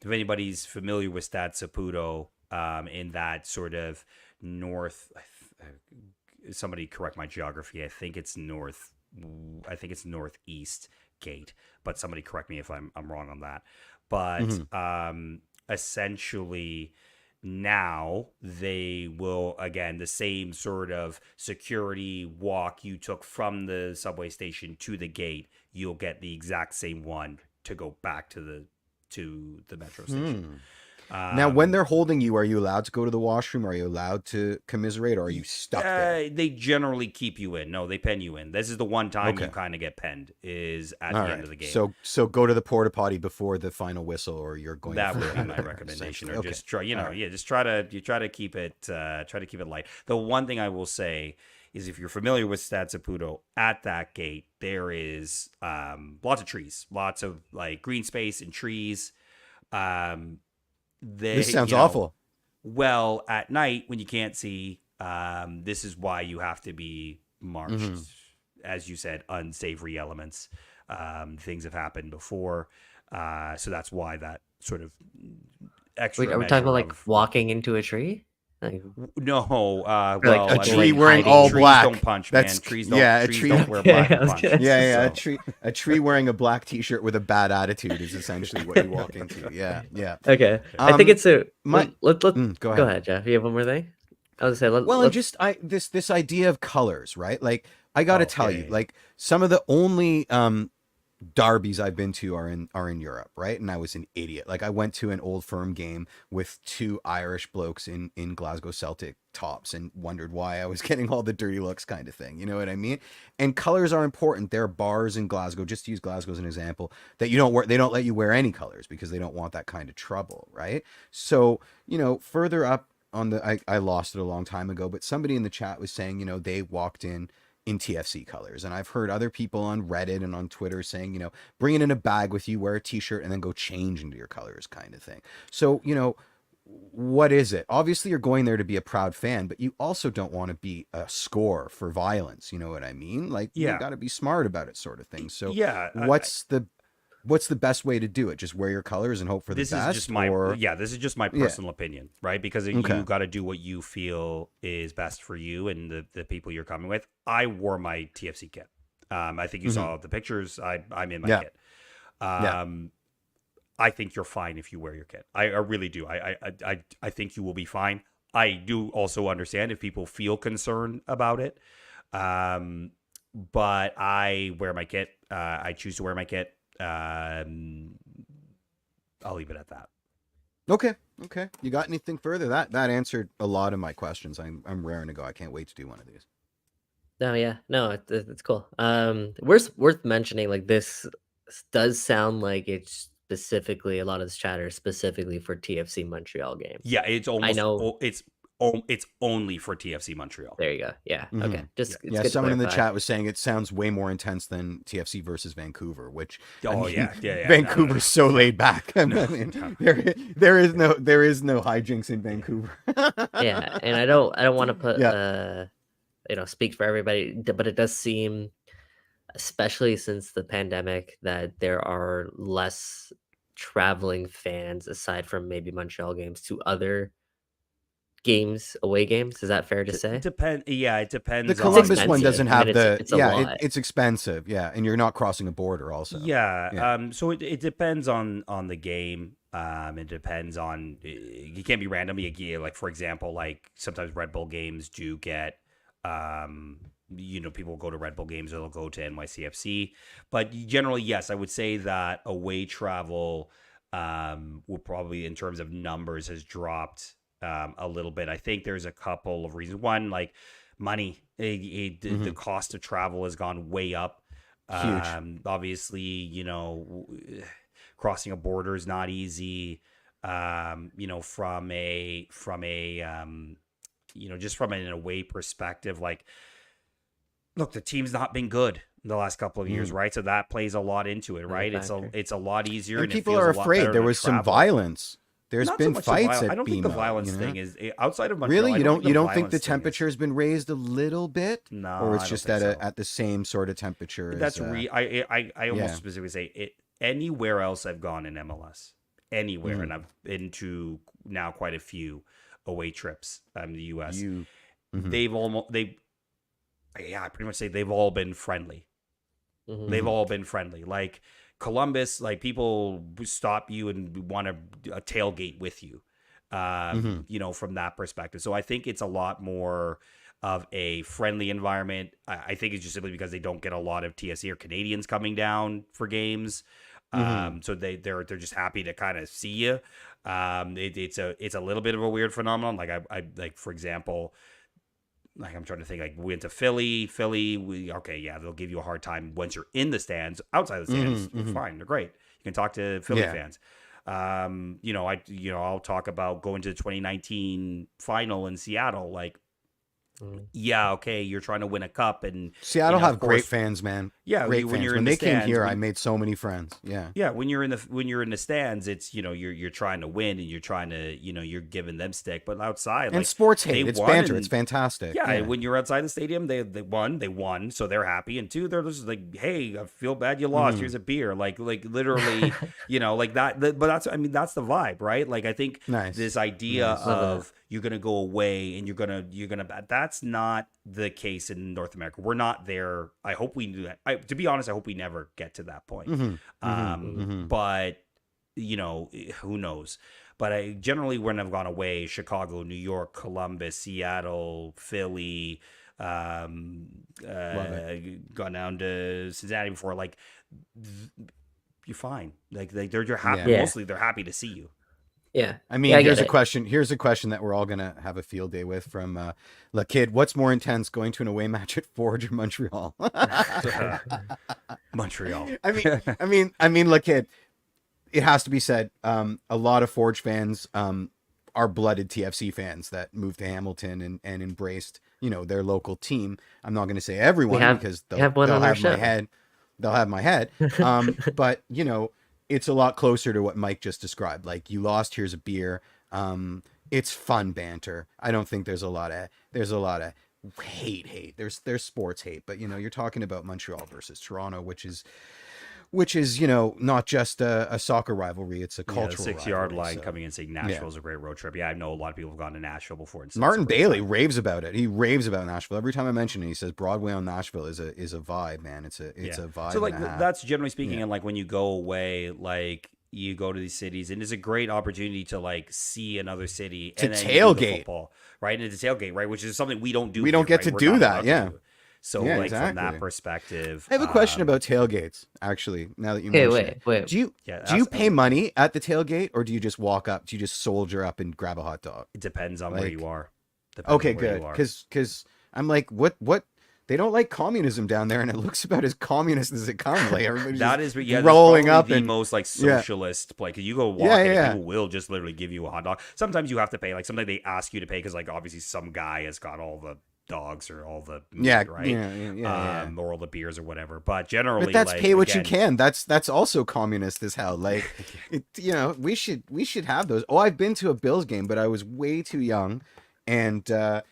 S2: If anybody's familiar with Stad Saputo, in that sort of north, somebody correct my geography. I think it's northeast gate, but somebody correct me if I'm wrong on that. But essentially, now they will, again, the same sort of security walk you took from the subway station to the gate, you'll get the exact same one to go back to the metro station.
S4: Now, when they're holding you, are you allowed to go to the washroom? Are you allowed to commiserate, or are you stuck there?
S2: They generally keep you in. No, they pen you in. This is the one time
S4: Okay.
S2: you kind of get penned, is at
S4: All
S2: the
S4: right.
S2: end of the game.
S4: So go to the porta potty before the final whistle, or you're going.
S2: That
S4: for
S2: would
S4: it
S2: be
S4: out
S2: my
S4: there,
S2: recommendation,
S4: essentially.
S2: or
S4: Okay.
S2: just try,
S4: All right.
S2: just try to keep it light. The one thing I will say is, if you're familiar with Stad Saputo, at that gate there is lots of trees, lots of like green space and trees.
S4: This sounds awful.
S2: Well, at night when you can't see, this is why you have to be marched. As you said, unsavory elements. Things have happened before, so that's why that sort of extra.
S3: Wait, are we talking about
S2: measure
S3: like
S2: of-
S3: walking into a tree? Like,
S2: No,
S3: like
S2: well,
S4: A
S3: I
S4: tree
S3: mean,
S4: wearing
S3: hiding.
S4: all
S2: trees
S4: black.
S2: don't punch,
S4: That's
S2: man. Trees don't.
S4: yeah. A
S2: trees
S4: tree.
S2: don't wear
S3: Okay,
S2: black
S3: I
S2: and
S3: was
S2: punch.
S3: gonna-
S4: Yeah.
S2: So-
S4: A tree wearing a black T-shirt with a bad attitude is essentially what you walk into. Yeah.
S3: Okay, I think it's a.
S4: my-
S3: let
S4: Go
S3: go
S4: ahead.
S3: ahead, Jeff. You have one more thing. I was gonna say.
S4: Well, and
S3: Let's,
S4: just this idea of colors, right? Like I got to tell you,
S2: Okay.
S4: like some of the only derbies I've been to are in Europe, right? And I was an idiot. Like I went to an Old Firm game with two Irish blokes in Glasgow Celtic tops and wondered why I was getting all the dirty looks, kind of thing. You know what I mean? And colors are important. There are bars in Glasgow, just to use Glasgow as an example, that you don't wear. They don't let you wear any colors because they don't want that kind of trouble, right? So further up on the, I lost it a long time ago, but somebody in the chat was saying, they walked in TFC colors. And I've heard other people on Reddit and on Twitter saying, bring it in a bag with you, wear a t-shirt, and then go change into your colors, kind of thing. So, what is it? Obviously, you're going there to be a proud fan, but you also don't want to be a score for violence. You know what I mean? Like, you
S2: Yeah.
S4: got to be smart about it, sort of thing. So,
S2: Yeah,
S4: what's the best way to do it? Just wear your colors and hope for the
S2: this
S4: best?
S2: is just my
S4: or...
S2: this is just my personal opinion, right? Because
S4: Okay.
S2: you got to do what you feel is best for you and the people you're coming with. I wore my TFC kit. I think you saw the pictures. I'm in my
S4: Yeah.
S2: kit.
S4: Yeah.
S2: I think you're fine if you wear your kit. I really do. I think you will be fine. I do also understand if people feel concerned about it. But I wear my kit. I choose to wear my kit. I'll leave it at that.
S4: Okay. You got anything further? That answered a lot of my questions. I'm raring to go. I can't wait to do one of these.
S3: no, yeah, no, it's cool. Worth mentioning. Like this does sound like it's specifically a lot of this chatter is specifically for TFC Montreal games.
S2: Yeah, it's almost.
S3: know.
S2: It's only for TFC Montreal.
S3: There you go. Yeah. Okay. Just it's
S4: Yeah,
S3: good to
S4: someone in the
S3: clarify.
S4: chat was saying it sounds way more intense than TFC versus Vancouver, which
S2: Oh, yeah.
S4: Vancouver's so laid back. I
S2: No,
S4: mean,
S2: no.
S4: there is no hijinks in Vancouver.
S3: Yeah, and I don't want to put
S4: Yeah.
S3: speak for everybody, but it does seem, especially since the pandemic, that there are less traveling fans aside from maybe Montreal games to other games, away games. Is that fair to say?
S2: It depends. Yeah, it depends.
S4: The
S2: on-
S4: Columbus one
S3: expensive.
S4: doesn't
S3: I
S4: have
S3: mean,
S4: the
S3: it's a lot.
S4: it's expensive, and you're not crossing a border also.
S2: Yeah.
S4: Yeah.
S2: So it depends on the game. It depends on. You can't be random. Like for example, like sometimes Red Bull games do get. People go to Red Bull games or they'll go to NYCFC. But generally, yes, I would say that away travel will probably, in terms of numbers, has dropped a little bit. I think there's a couple of reasons. One, like money. The cost of travel has gone way up.
S4: Huge.
S2: Obviously, crossing a border is not easy. From a just from an away perspective, like, look, the team's not been good. the last couple of years, right? So that plays a lot into it, right?
S3: factor.
S2: It's a lot easier,
S4: And
S2: and it
S4: people
S2: feels
S4: are
S2: a lot
S4: afraid.
S2: better
S4: There
S2: to
S4: was some
S2: travel.
S4: violence. There's
S2: Not so
S4: been
S2: much
S4: fights at
S2: I don't think the
S4: BMO,
S2: violence
S4: you know?
S2: thing is outside of Montreal.
S4: Really,
S2: I
S4: you
S2: don't
S4: don't think the
S2: violence thing is-
S4: temperature's been raised a little bit,
S2: No,
S4: or it's
S2: I don't
S4: just
S2: think
S4: at
S2: so.
S4: at the same sort of temperature?
S2: That's
S4: as,
S2: I almost
S4: yeah.
S2: specifically say it. Anywhere else I've gone in MLS, anywhere,
S4: Mhm.
S2: and I've been to now quite a few away trips in the U.S.
S4: Mhm.
S2: I pretty much say they've all been friendly.
S3: Mhm.
S2: They've all been friendly. Like Columbus, like people stop you and want a tailgate with you, you know, from that perspective. So I think it's a lot more of a friendly environment. I think it's just simply because they don't get a lot of TSC or Canadians coming down for games. So they're just happy to kind of see you. It's a little bit of a weird phenomenon. Like I like, for example, like I'm trying to think, like we went to Philly, they'll give you a hard time once you're in the stands. Outside the stands, fine, they're great. You can talk to Philly fans. I'll talk about going to the 2019 final in Seattle. Like, you're trying to win a cup, and
S4: Seattle
S2: of
S4: have great
S2: course-
S4: fans, man.
S2: Yeah,
S4: Great
S2: when
S4: fans.
S2: you're
S4: When
S2: in
S4: they
S2: the
S4: came
S2: stands,
S4: here,
S2: when-
S4: I made so many friends. Yeah.
S2: Yeah, when you're in the stands, it's you're trying to win, and you're trying to you're giving them stick. But outside,
S4: And
S2: like,
S4: sports
S2: they
S4: hate. It's
S2: won,
S4: banter.
S2: and-
S4: It's fantastic.
S2: Yeah, when you're outside the stadium, they won, so they're happy. And two, they're just like, hey, I feel bad you lost. Here's a beer, like literally, like that. But that's that's the vibe, right? Like I think
S4: Nice.
S2: this idea
S4: Nice.
S2: of you're gonna go away and you're gonna that's not the case in North America. We're not there. I hope we do that. To be honest, I hope we never get to that point. But who knows? But I generally, when I've gone away, Chicago, New York, Columbus, Seattle, Philly, gone down to Cincinnati before, like you're fine. Like they're happy.
S3: Yeah.
S2: Mostly they're happy to see you.
S3: Yeah.
S4: I mean,
S3: Yeah, I
S4: here's
S3: get
S4: a
S3: it.
S4: question. Here's a question that we're all gonna have a field day with from La Kid. What's more intense, going to an away match at Forge or Montreal?
S2: Montreal.
S4: I mean, La Kid. It has to be said. A lot of Forge fans are blooded TFC fans that moved to Hamilton and embraced their local team. I'm not going to say everyone because
S3: we have one
S4: they'll
S3: on our
S4: have my
S3: show.
S4: head. They'll have my head. But it's a lot closer to what Mike just described. Like, you lost, here's a beer. It's fun banter. I don't think there's a lot of hate. There's sports hate, but you're talking about Montreal versus Toronto, which is not just a soccer rivalry. It's a cultural
S2: 6-yard
S4: rivalry,
S2: line
S4: so.
S2: coming and saying Nashville's a great road trip. Yeah, I know a lot of people have gone to Nashville before. And said
S4: Martin
S2: it's a great
S4: Bailey
S2: time.
S4: raves about it. He raves about Nashville every time I mention it. He says Broadway on Nashville is a vibe, man. It's a vibe.
S2: So like
S4: and a half.
S2: that's generally speaking,
S4: Yeah.
S2: and like when you go away, like you go to these cities, and it's a great opportunity to like see another city
S4: To
S2: and then you do the
S4: tailgate.
S2: football, right? And it's a tailgate, right? Which is something we don't do.
S4: We don't
S2: here,
S4: get
S2: right?
S4: to
S2: We're
S4: do
S2: not
S4: that,
S2: allowed to
S4: yeah.
S2: do. So
S4: Yeah,
S2: like from
S4: exactly.
S2: that perspective,
S4: I have a question about tailgates. Actually, now that you
S3: Okay,
S4: mention
S3: wait.
S4: it, do you
S2: ask-
S4: pay money at the tailgate, or do you just walk up? Do you just soldier up and grab a hot dog?
S2: It depends on where
S4: like-
S2: you are. Depends
S4: Okay,
S2: on where
S4: good.
S2: you are.
S4: Because I'm like, what? They don't like communism down there, and it looks about as communist as it comes. Like, everybody's
S2: That
S4: just
S2: is, that's
S4: rolling
S2: probably
S4: up
S2: the
S4: and
S2: most like
S4: Yeah.
S2: socialist play. Because you go walk
S4: Yeah,
S2: in, and
S4: yeah.
S2: people will just literally give you a hot dog. Sometimes you have to pay. Like sometimes they ask you to pay because like obviously some guy has got all the dogs or all the meat,
S4: yeah,
S2: right,
S4: yeah.
S2: or all the beers or whatever. But generally,
S4: But that's
S2: like,
S4: pay what
S2: again,
S4: you can. That's also communist as hell. Like, we should have those. Oh, I've been to a Bills game, but I was way too young, and I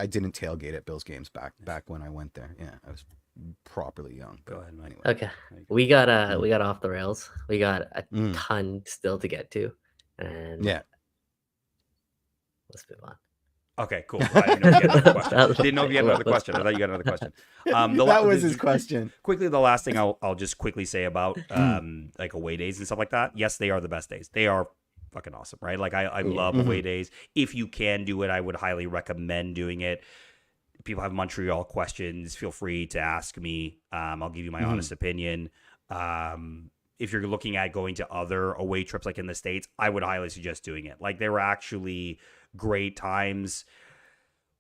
S4: didn't tailgate at Bills games back when I went there. Yeah, I was properly young.
S2: Go ahead, Mike.
S4: Anyway.
S3: Okay. We got off the rails. We got a
S4: Mm.
S3: ton still to get to. And
S4: Yeah.
S3: let's move on.
S2: Okay, cool. I didn't know if you had another question.
S3: That was-
S2: Didn't know if you had another question. I thought you had another question.
S4: That was his question.
S2: Quickly, the last thing I'll just quickly say about like away days and stuff like that. Yes, they are the best days. They are fucking awesome, right? Like I love away days. If you can do it, I would highly recommend doing it. People have Montreal questions, feel free to ask me. I'll give you my honest opinion. If you're looking at going to other away trips like in the States, I would highly suggest doing it. Like, they were actually great times.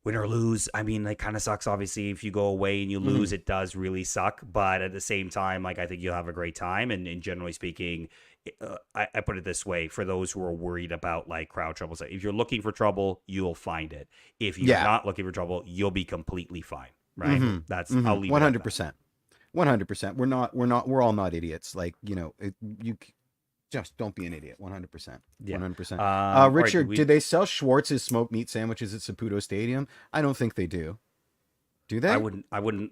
S2: Win or lose, I mean, it kind of sucks, obviously. If you go away and you lose, it does really suck. But at the same time, like, I think you'll have a great time. And generally speaking, I put it this way, for those who are worried about like crowd trouble. So if you're looking for trouble, you'll find it. If you're not looking for trouble, you'll be completely fine. Right? That's I'll leave it at that.
S4: 100%. 100%. We're all not idiots. Like, just don't be an idiot. 100%.
S2: Yeah.
S4: 100%.
S2: All right,
S4: Richard, did they sell Schwartz's smoked meat sandwiches at Saputo Stadium? I don't think they do. Do they?
S2: I wouldn't. I'm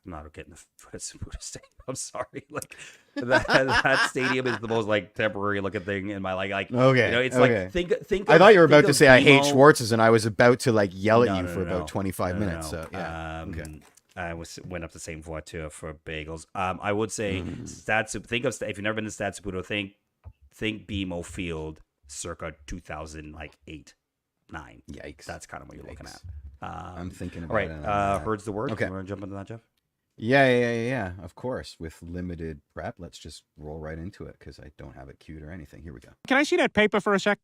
S2: not getting the foot at Saputo Stadium. I'm sorry. Like that stadium is the most like temporary looking thing in my like.
S4: Okay.
S2: It's like think.
S4: I thought you were about to say I hate
S2: BMO.
S4: Schwartz's, and I was about to like yell at you
S2: No,
S4: for
S2: no.
S4: about 25 minutes.
S2: No.
S4: So yeah. Okay.
S2: I went up the same floor too for bagels. I would say think of if you've never been to Stade Saputo, think BMO Field circa 2008, 9.
S4: Yikes.
S2: That's kind of what you're looking at.
S4: I'm thinking about
S2: all right.
S4: it.
S2: Herd's the word.
S4: Okay.
S2: You want to jump into that, Jeff?
S4: Yeah. Of course. With limited prep, let's just roll right into it because I don't have it queued or anything. Here we go.
S1: Can I see that paper for a sec?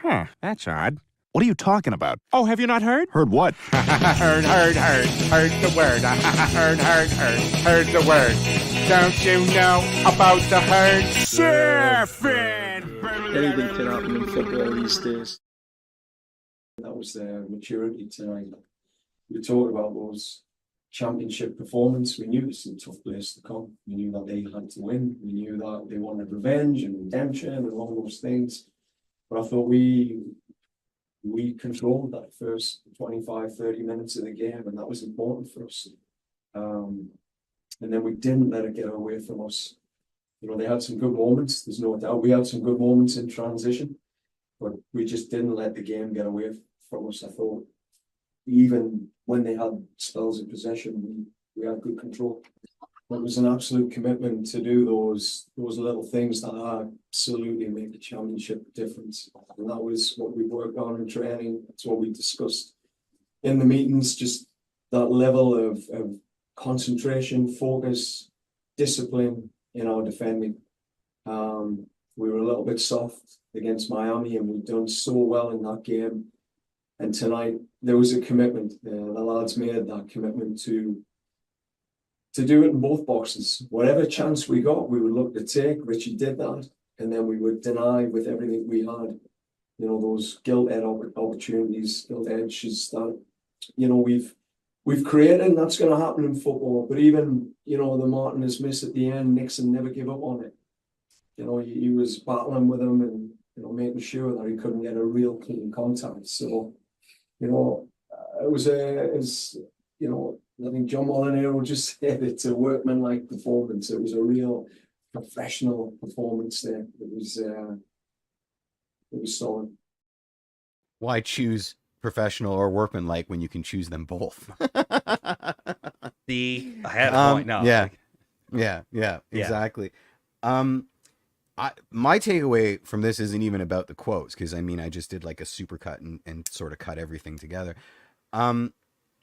S1: Huh, that's odd. What are you talking about? Oh, have you not heard? Heard what? Heard the word. Heard the word. Don't you know about the herd? Surfing!
S5: Anything can happen in football these days. That was their maturity tonight. We talked about those championship performance. We knew this was a tough place to come. We knew that they had to win. We knew that they wanted revenge and redemption and all those things. But I thought we controlled that first 25, 30 minutes of the game, and that was important for us. And then we didn't let it get away from us. They had some good moments. There's no doubt we had some good moments in transition, but we just didn't let the game get away from us. I thought even when they had spells of possession, we had good control. It was an absolute commitment to do those little things that absolutely make the championship difference. And that was what we worked on in training. That's what we discussed in the meetings, just that level of concentration, focus, discipline in our defending. We were a little bit soft against Miami, and we've done so well in that game. And tonight, there was a commitment. The lads made that commitment to do it in both boxes. Whatever chance we got, we would look to take. Richie did that. And then we would deny with everything we had, those gilt-edge opportunities, gilt edges that, we've created, and that's going to happen in football. But even, the Martinez miss at the end, Nixon never gave up on it. He was battling with him and, making sure that he couldn't get a real clean contact. So, I think John Molinaro just said it's a workman-like performance. It was a real professional performance there. It was solid.
S4: Why choose professional or workman-like when you can choose them both?
S2: I had a point now.
S4: Yeah, exactly. My takeaway from this isn't even about the quotes, because I just did like a super cut and sort of cut everything together.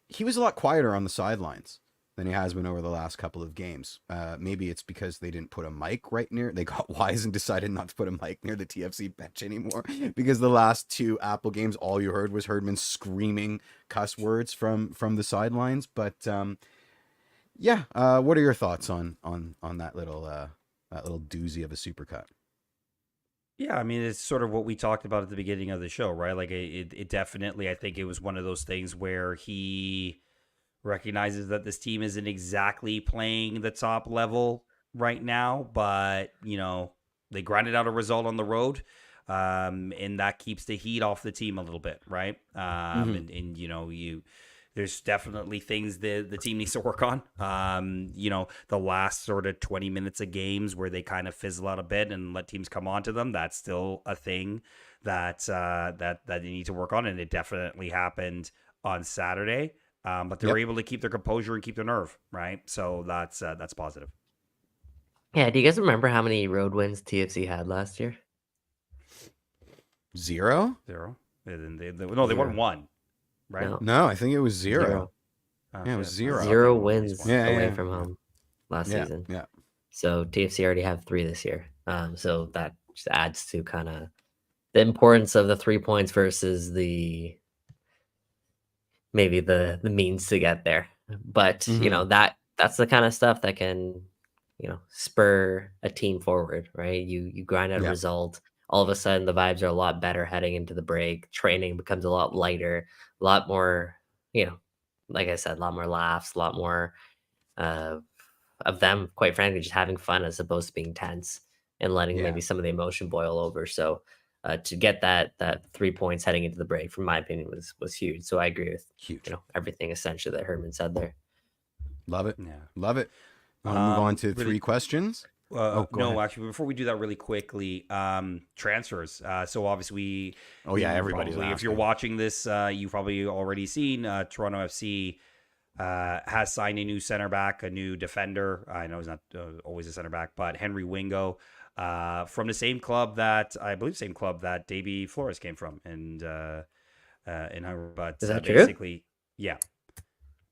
S4: He was a lot quieter on the sidelines than he has been over the last couple of games. Maybe it's because they didn't put a mic right near. They got wise and decided not to put a mic near the TFC bench anymore, because the last two Apple games, all you heard was Herdman screaming cuss words from the sidelines. But what are your thoughts on that little doozy of a supercut?
S2: Yeah, it's sort of what we talked about at the beginning of the show, right? Like it definitely, I think it was one of those things where he recognizes that this team isn't exactly playing the top level right now, but they grinded out a result on the road, and that keeps the heat off the team a little bit, right? There's definitely things the team needs to work on. The last sort of 20 minutes of games where they kind of fizzle out a bit and let teams come onto them, that's still a thing that they need to work on, and it definitely happened on Saturday. But they were able to keep their composure and keep their nerve, right? So that's positive.
S3: Yeah, do you guys remember how many road wins TFC had last year?
S4: Zero.
S2: They won one. Right?
S4: No, I think it was zero. It was zero.
S3: 0 wins away from home last season.
S4: Yeah.
S3: So TFC already have 3 this year. So that just adds to kind of the importance of the 3 points versus maybe the means to get there. But that's the kind of stuff that can spur a team forward, right? You grind out a result. All of a sudden, the vibes are a lot better heading into the break. Training becomes a lot lighter, a lot more, like I said, a lot more laughs, a lot more them, quite frankly, just having fun as opposed to being tense and letting
S4: Yeah.
S3: maybe some of the emotion boil over. So to get that 3 points heading into the break, from my opinion, was huge. So I agree with
S4: Huge.
S3: everything essentially that Herdman said there.
S4: Love it.
S2: Yeah.
S4: Love it. We'll move on to
S2: really-
S4: 3 questions. Go
S2: no,
S4: ahead.
S2: actually, before we do that really quickly, transfers. So obviously,
S4: Oh, yeah,
S2: you
S4: everybody's
S2: probably, if you're
S4: asking.
S2: watching this, you've probably already seen Toronto FC has signed a new center back, a new defender. I know he's not always a center back, but Henry Wingo from the same club that Davy Flores came from, and in Hungary. But
S3: Is that true?
S2: basically, yeah,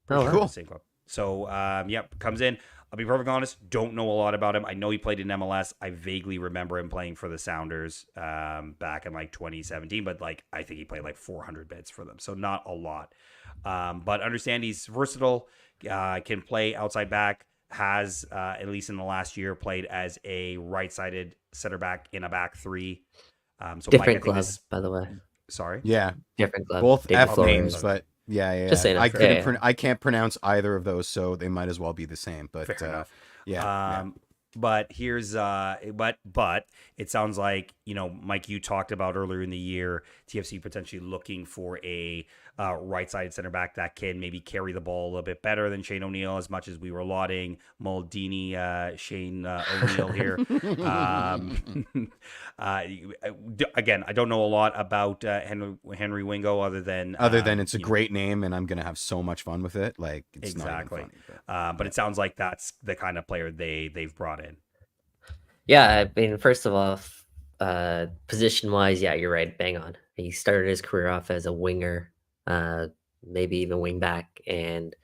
S3: Oh,
S4: Cool.
S3: wow.
S2: the same club. So, yep, comes in. I'll be perfectly honest, don't know a lot about him. I know he played in MLS. I vaguely remember him playing for the Sounders back in like 2017, but like I think he played like 400 bits for them, so not a lot. But understand he's versatile, can play outside back, has, at least in the last year, played as a right-sided center back in a back three. So Mike, I
S3: Different
S2: think
S3: club,
S2: this...
S3: by the way.
S2: Sorry?
S4: Yeah.
S3: Different club.
S4: Both
S3: David
S4: F names,
S3: Flores.
S4: but yeah.
S3: Just saying,
S4: I
S3: yeah,
S4: couldn't.
S3: yeah.
S4: I can't pronounce either of those, so they might as well be the same. But
S2: Fair enough.
S4: yeah.
S2: But here's but it sounds like, Mike, you talked about earlier in the year TFC potentially looking for a right-sided center back that can maybe carry the ball a little bit better than Shane O'Neill, as much as we were lauding Maldini, Shane O'Neill here. Again, I don't know a lot about Henry Wingo other than
S4: It's a great name, and I'm gonna have so much fun with it. Like it's
S2: exactly.
S4: not even funny,
S2: But it sounds like that's the kind of player they've brought in.
S3: Yeah, I mean, first of all, position-wise, yeah, you're right, bang on. He started his career off as a winger, maybe even wing back, and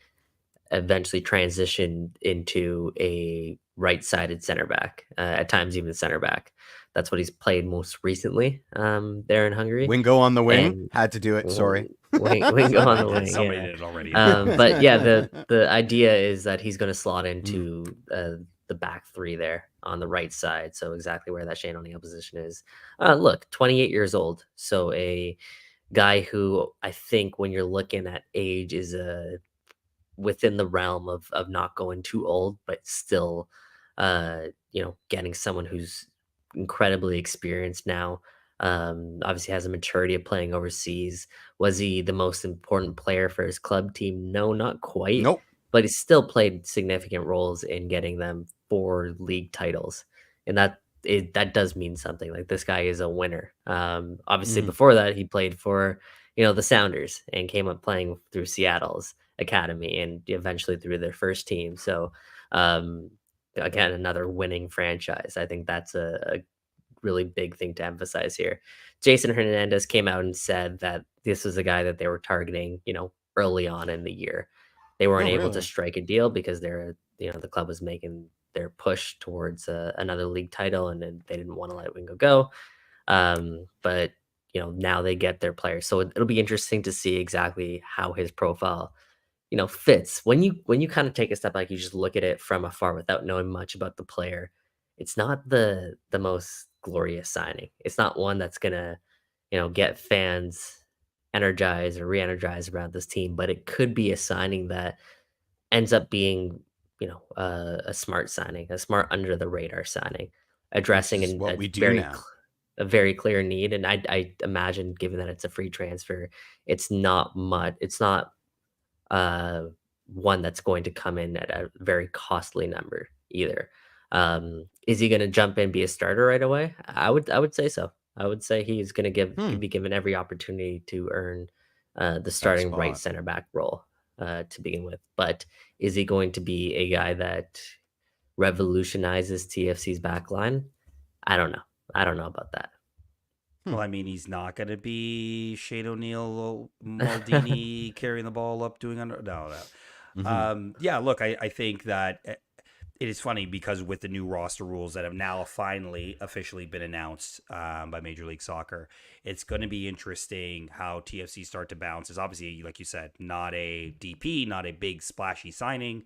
S3: eventually transitioned into a right-sided center back, at times even center back. That's what he's played most recently, there in Hungary.
S4: Wingo on the wing,
S3: And
S4: had to do it. Sorry.
S3: Wingo on the wing.
S2: Somebody
S3: Yeah.
S2: did it already.
S3: But yeah, the idea is that he's going to slot into the back three there on the right side. So exactly where that Shane O'Neill position is. Look, 28 years old. So a guy who I think when you're looking at age is within the realm of not going too old, but still, getting someone who's incredibly experienced now. Obviously has a maturity of playing overseas. Was he the most important player for his club team? No, not quite.
S4: Nope.
S3: But he still played significant roles in getting them 4 league titles, and that does mean something. Like, this guy is a winner. Obviously, before that, he played for the Sounders and came up playing through Seattle's academy and eventually through their first team. So, again, another winning franchise. I think that's a really big thing to emphasize here. Jason Hernandez came out and said that this was a guy that they were targeting, early on in the year. They weren't able to
S4: really?
S3: strike a deal because the club was making their push towards another league title, and then they didn't want to let Wingo go. But now they get their players, so it'll be interesting to see exactly how his profile fits. When you kind of take a step back, you just look at it from afar without knowing much about the player. It's not the most glorious signing. It's not one that's gonna get fans energized or re-energized around this team, but it could be a signing that ends up being a smart signing, a smart under the radar signing, addressing
S4: Which is what
S3: a
S4: we do
S3: very
S4: now.
S3: a very clear need. And I imagine, given that it's a free transfer, it's not much. It's not one that's going to come in at a very costly number either. Is he going to jump in, be a starter right away? I would say so. I would say he's going to be given every opportunity to earn the starting right
S4: spot.
S3: center back role to begin with. But is he going to be a guy that revolutionizes TFC's back line? I don't know. I don't know about that.
S2: Well, I mean, he's not going to be Shane O'Neill, Maldini carrying the ball up, doing under. No. Yeah, look, I think that it is funny because with the new roster rules that have now finally officially been announced by Major League Soccer, it's going to be interesting how TFC start to bounce. It's obviously, like you said, not a DP, not a big splashy signing.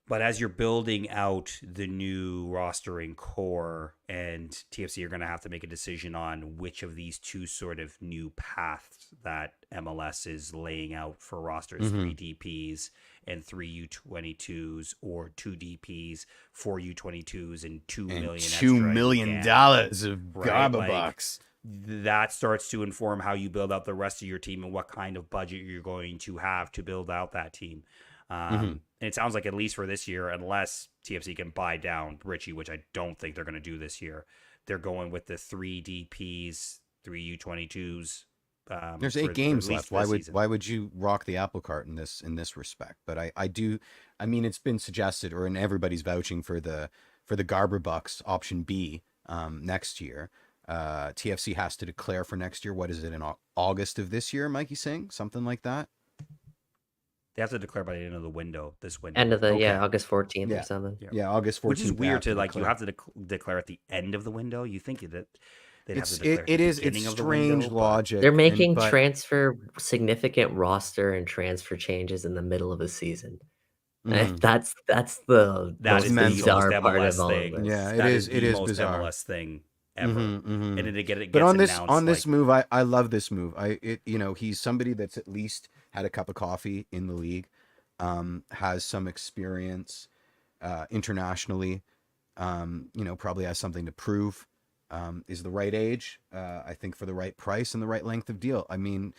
S2: But as you're building out the new rostering core, and TFC are going to have to make a decision on which of these two sort of new paths that MLS is laying out for rosters, 3 DPs and 3 U22s, or 2 DPs, 4 U22s, and $2 million extra
S4: $2
S2: you
S4: million
S2: can,
S4: of
S2: right?
S4: Garba
S2: Like,
S4: bucks.
S2: that starts to inform how you build out the rest of your team and what kind of budget you're going to have to build out that team. And it sounds like, at least for this year, unless TFC can buy down Richie, which I don't think they're going to do this year, they're going with the 3 DPs, 3 U22s.
S4: There's 8 games left. Why would you rock the apple cart in this respect? But I do. I mean, it's been suggested, and everybody's vouching for the Garber Bucks option B next year. TFC has to declare for next year. What is it, in August of this year? Mikey saying something like that.
S2: They have to declare by the end of the window. This window.
S3: End of the
S4: Okay.
S3: August 14th or something.
S4: Yeah, August 14th.
S2: Which is weird to, like,
S4: declare.
S2: you have to declare at the end of the window. You think that they'd have to
S4: It's
S2: declare at
S4: it
S2: the
S4: is
S2: beginning
S4: it's
S2: of the
S4: strange
S2: window, but-
S4: logic.
S3: They're making
S4: but-
S3: significant roster and transfer changes in the middle of the season.
S4: Mhm.
S3: That's the
S2: That
S3: most
S2: is the
S3: bizarre
S2: most
S3: part
S2: MLS
S3: of all
S2: thing.
S3: of this.
S4: Yeah,
S2: That
S4: it
S2: is
S4: is
S2: the most
S4: bizarre.
S2: MLS thing ever. And then it gets
S4: But on
S2: announced,
S4: this
S2: like,
S4: move, I love this move. He's somebody that's at least had a cup of coffee in the league, has some experience internationally, probably has something to prove, is the right age, I think, for the right price and the right length of deal. I mean,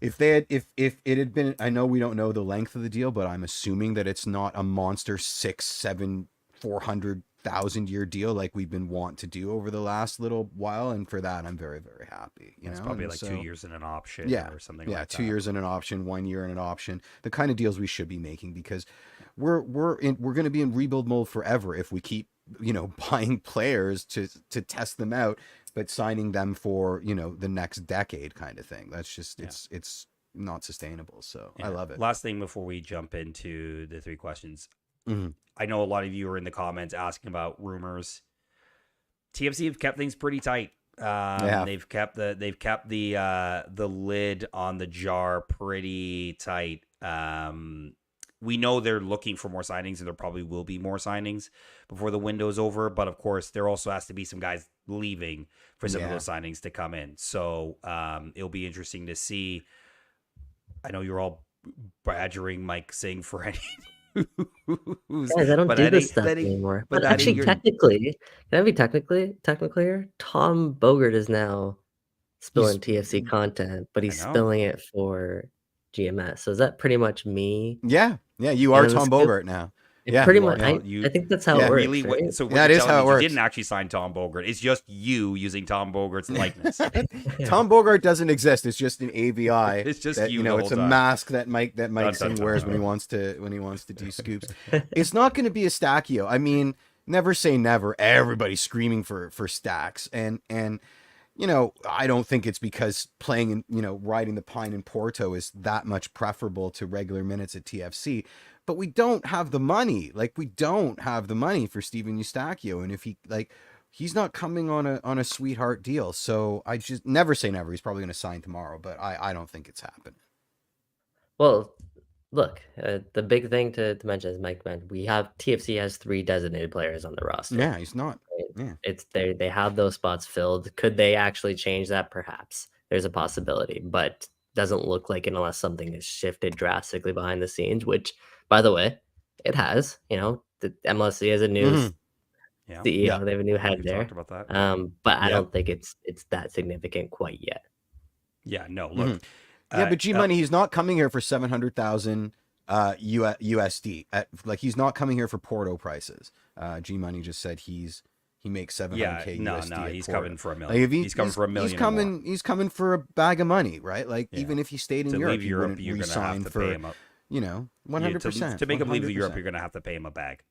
S4: if it had been, I know we don't know the length of the deal, but I'm assuming that it's not a monster 6, 7, 400,000 year deal like we've been wont to do over the last little while, and for that I'm very, very happy.
S2: it's probably like 2 years in an option, or something like that.
S4: 2 years in an option, 1 year in an option. The kind of deals we should be making, because we're going to be in rebuild mode forever if we keep buying players to test them out, but signing them for the next decade kind of thing. That's just it's not sustainable. So I love it.
S2: Last thing before we jump into the 3 questions.
S4: Mhm.
S2: I know a lot of you are in the comments asking about rumors. TFC have kept things pretty tight. They've kept the lid on the jar pretty tight. We know they're looking for more signings, and there probably will be more signings before the window's over. But of course, there also has to be some guys leaving for some of those signings to come in. So it'll be interesting to see. I know you're all badgering Mike Singh for any.
S3: Guys, I don't do this stuff anymore. But actually, technically, can I be technically here? Tom Bogert is now spilling TFC content, but he's spilling it for GMS. So is that pretty much me?
S4: Yeah, you are Tom Bogert now. Yeah,
S3: pretty much. I think that's how it works.
S2: Really,
S3: right?
S2: So
S4: that is how it works.
S2: You didn't actually sign Tom Bogert. It's just you using Tom Bogert's likeness.
S4: Tom Bogert doesn't exist. It's just an AVI.
S2: It's just
S4: that,
S2: you.
S4: It's a mask that Mike Singh wears when he wants to do scoops. It's not going to be a Stacchio. I mean, never say never. Everybody's screaming for Stacks, and I don't think it's because playing in riding the pine in Porto is that much preferable to regular minutes at TFC. But we don't have the money. We don't have the money for Steven Eustachio. And if he's not coming on a sweetheart deal. So I just never say never. He's probably going to sign tomorrow, but I don't think it's happening.
S3: Well, look, the big thing to mention, as Mike mentioned, TFC has 3 designated players on the roster.
S4: Yeah, he's not.
S3: Right? Yeah. They have those spots filled. Could they actually change that? Perhaps. There's a possibility, but doesn't look like it unless something has shifted drastically behind the scenes, which, by the way, it has. The MLSC has a new CEO. They have a new head there.
S2: Talked about that.
S3: But I don't think it's that significant quite yet.
S2: Yeah, no, look.
S4: But G Money, he's not coming here for 700,000 USD. He's not coming here for Porto prices. G Money just said he makes 700K USD.
S2: No, he's
S4: Porto.
S2: coming for $1 million. He's coming for $1 million.
S4: He's coming for a bag of money, right? Even if he stayed in Europe,
S2: you're going to have to pay him up.
S4: 100%.
S2: To make him leave Europe, you're going to have to pay him a bag,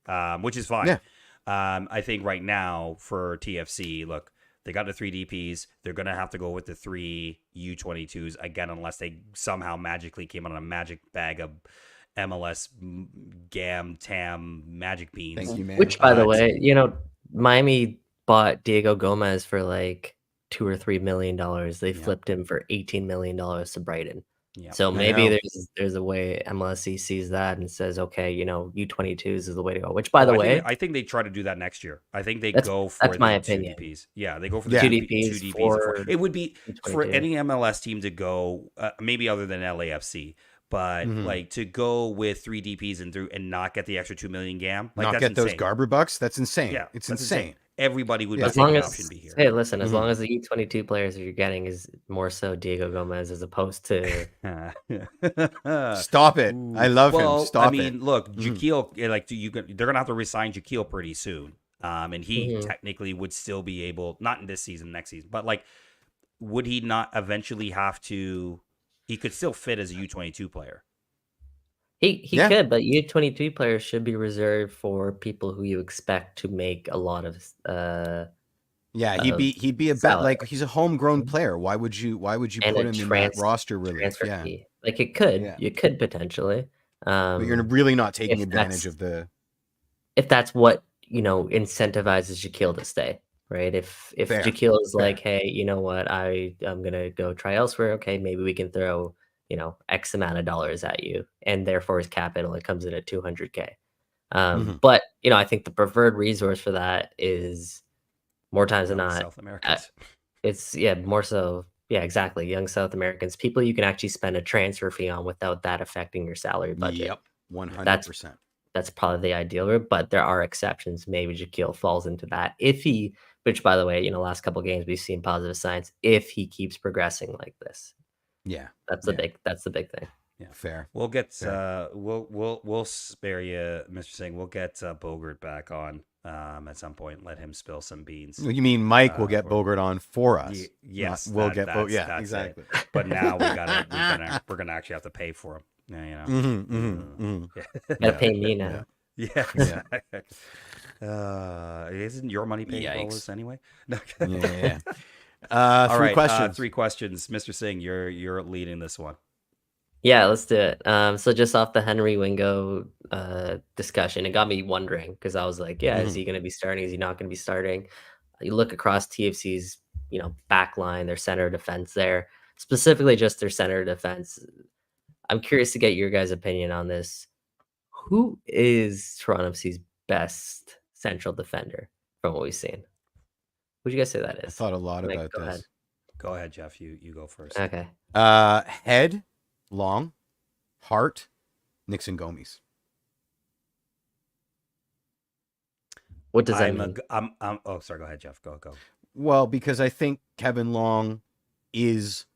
S2: which is fine.
S4: Yeah.
S2: I think right now for TFC, look, they got the 3 DPs. They're going to have to go with the 3 U22s again, unless they somehow magically came on a magic bag of MLS TAM magic beans.
S4: Thank you, man.
S3: Which, by the way, Miami bought Diego Gomez for $2 or $3 million. They flipped him for $18 million to Brighton.
S2: Yeah.
S3: So
S4: I
S3: maybe
S4: know.
S3: there's a way MLSC sees that and says, okay, U22s is the way to go. Which, by the way,
S2: I think they try to do that next year. I think they
S3: that's
S2: go for
S3: that's my
S2: the two
S3: opinion.
S2: DPs. Yeah, they go for the
S4: Yeah.
S3: Two
S2: two
S3: DPs
S2: DPs and four.
S3: for
S2: It would be for
S3: U22.
S2: any MLS team to go, maybe other than LAFC, but
S4: Mhm.
S2: like to go with 3 DPs and not get the extra 2 million gam. Like
S4: Not
S2: that's
S4: get those
S2: insane.
S4: Garber bucks. That's insane.
S2: Yeah,
S4: It's
S2: that's
S4: insane.
S2: Everybody would
S4: Yeah.
S2: be
S3: As
S2: taking
S3: long
S2: an
S3: as
S2: option B here.
S3: hey, listen, as
S4: Mhm.
S3: long as the U22 players that you're getting is more so Diego Gomez as opposed to
S4: Stop it. I love him.
S2: Well,
S4: Stop
S2: I mean,
S4: it.
S2: look,
S4: Mhm.
S2: Jaquil, like they're gonna have to resign Jaquil pretty soon. And he
S3: Mhm.
S2: technically would still be able, not in this season, next season, but like, would he not eventually have to? He could still fit as a U22 player.
S3: he
S4: Yeah.
S3: could, but U23 players should be reserved for people who you expect to make a lot of
S4: Yeah, he'd be a bet
S3: salary.
S4: like he's a homegrown
S3: Mhm.
S4: player. Why would you
S3: And
S4: put
S3: a
S4: him in that roster relief?
S3: transfer
S4: Yeah.
S3: fee. Like it could,
S4: Yeah.
S3: you could potentially.
S4: But you're really not taking
S3: If
S4: advantage
S3: that's
S4: of the
S3: if that's what, incentivizes Shaquille to stay, right? If
S4: fair.
S3: Shaquille is
S4: Fair.
S3: like, "Hey, you know what? I'm gonna go try elsewhere." Okay, maybe we can throw, X amount of dollars at you, and therefore his capital, it comes in at 200K.
S4: Mhm.
S3: But, I think the preferred resource for that is more times than
S2: Young
S3: not,
S2: South Americans.
S3: it's more so exactly, young South Americans, people you can actually spend a transfer fee on without that affecting your salary budget.
S4: Yep.
S3: That's
S4: 100%.
S3: that's probably the ideal route, but there are exceptions. Maybe Jaquil falls into that which by the way, last couple games we've seen positive signs if he keeps progressing like this.
S4: Yeah.
S3: That's
S4: Yeah.
S3: the big thing.
S2: Yeah,
S4: Fair.
S2: we'll get
S4: Fair.
S2: we'll spare you, Mr. Singh. We'll get Bogart back on at some point. Let him spill some beans.
S4: You mean Mike will get
S2: or-
S4: Bogart on for us?
S2: Yes,
S4: We'll get
S2: that's
S4: yeah,
S2: it.
S4: exactly.
S2: But now we're gonna actually have to pay for him. Yeah,
S3: Gotta pay me now.
S2: Yeah, exactly. Isn't your money paying for all
S4: Yikes.
S2: this anyway?
S4: Yeah.
S2: All
S4: Three
S2: right,
S4: questions.
S2: 3 questions, Mr. Singh. You're leading this one.
S3: Yeah, let's do it. So just off the Henry Wingo discussion, it got me wondering because I was like, yeah, is he going to be starting? Is he not going to be starting? You look across TFC's, back line, their center defense there, specifically just their center defense. I'm curious to get your guys' opinion on this. Who is Toronto FC's best central defender from what we've seen? Who'd you guys say that
S4: I
S3: is?
S4: thought a lot
S3: Mike,
S4: about
S3: go
S4: this.
S3: ahead.
S2: Go ahead, Jeff. You go first.
S3: Okay.
S4: Head, Long, Hart, Nixon Gomes.
S3: What does that mean?
S2: Oh, sorry. Go ahead, Jeff. Go.
S4: Well, because I think Kevin Long is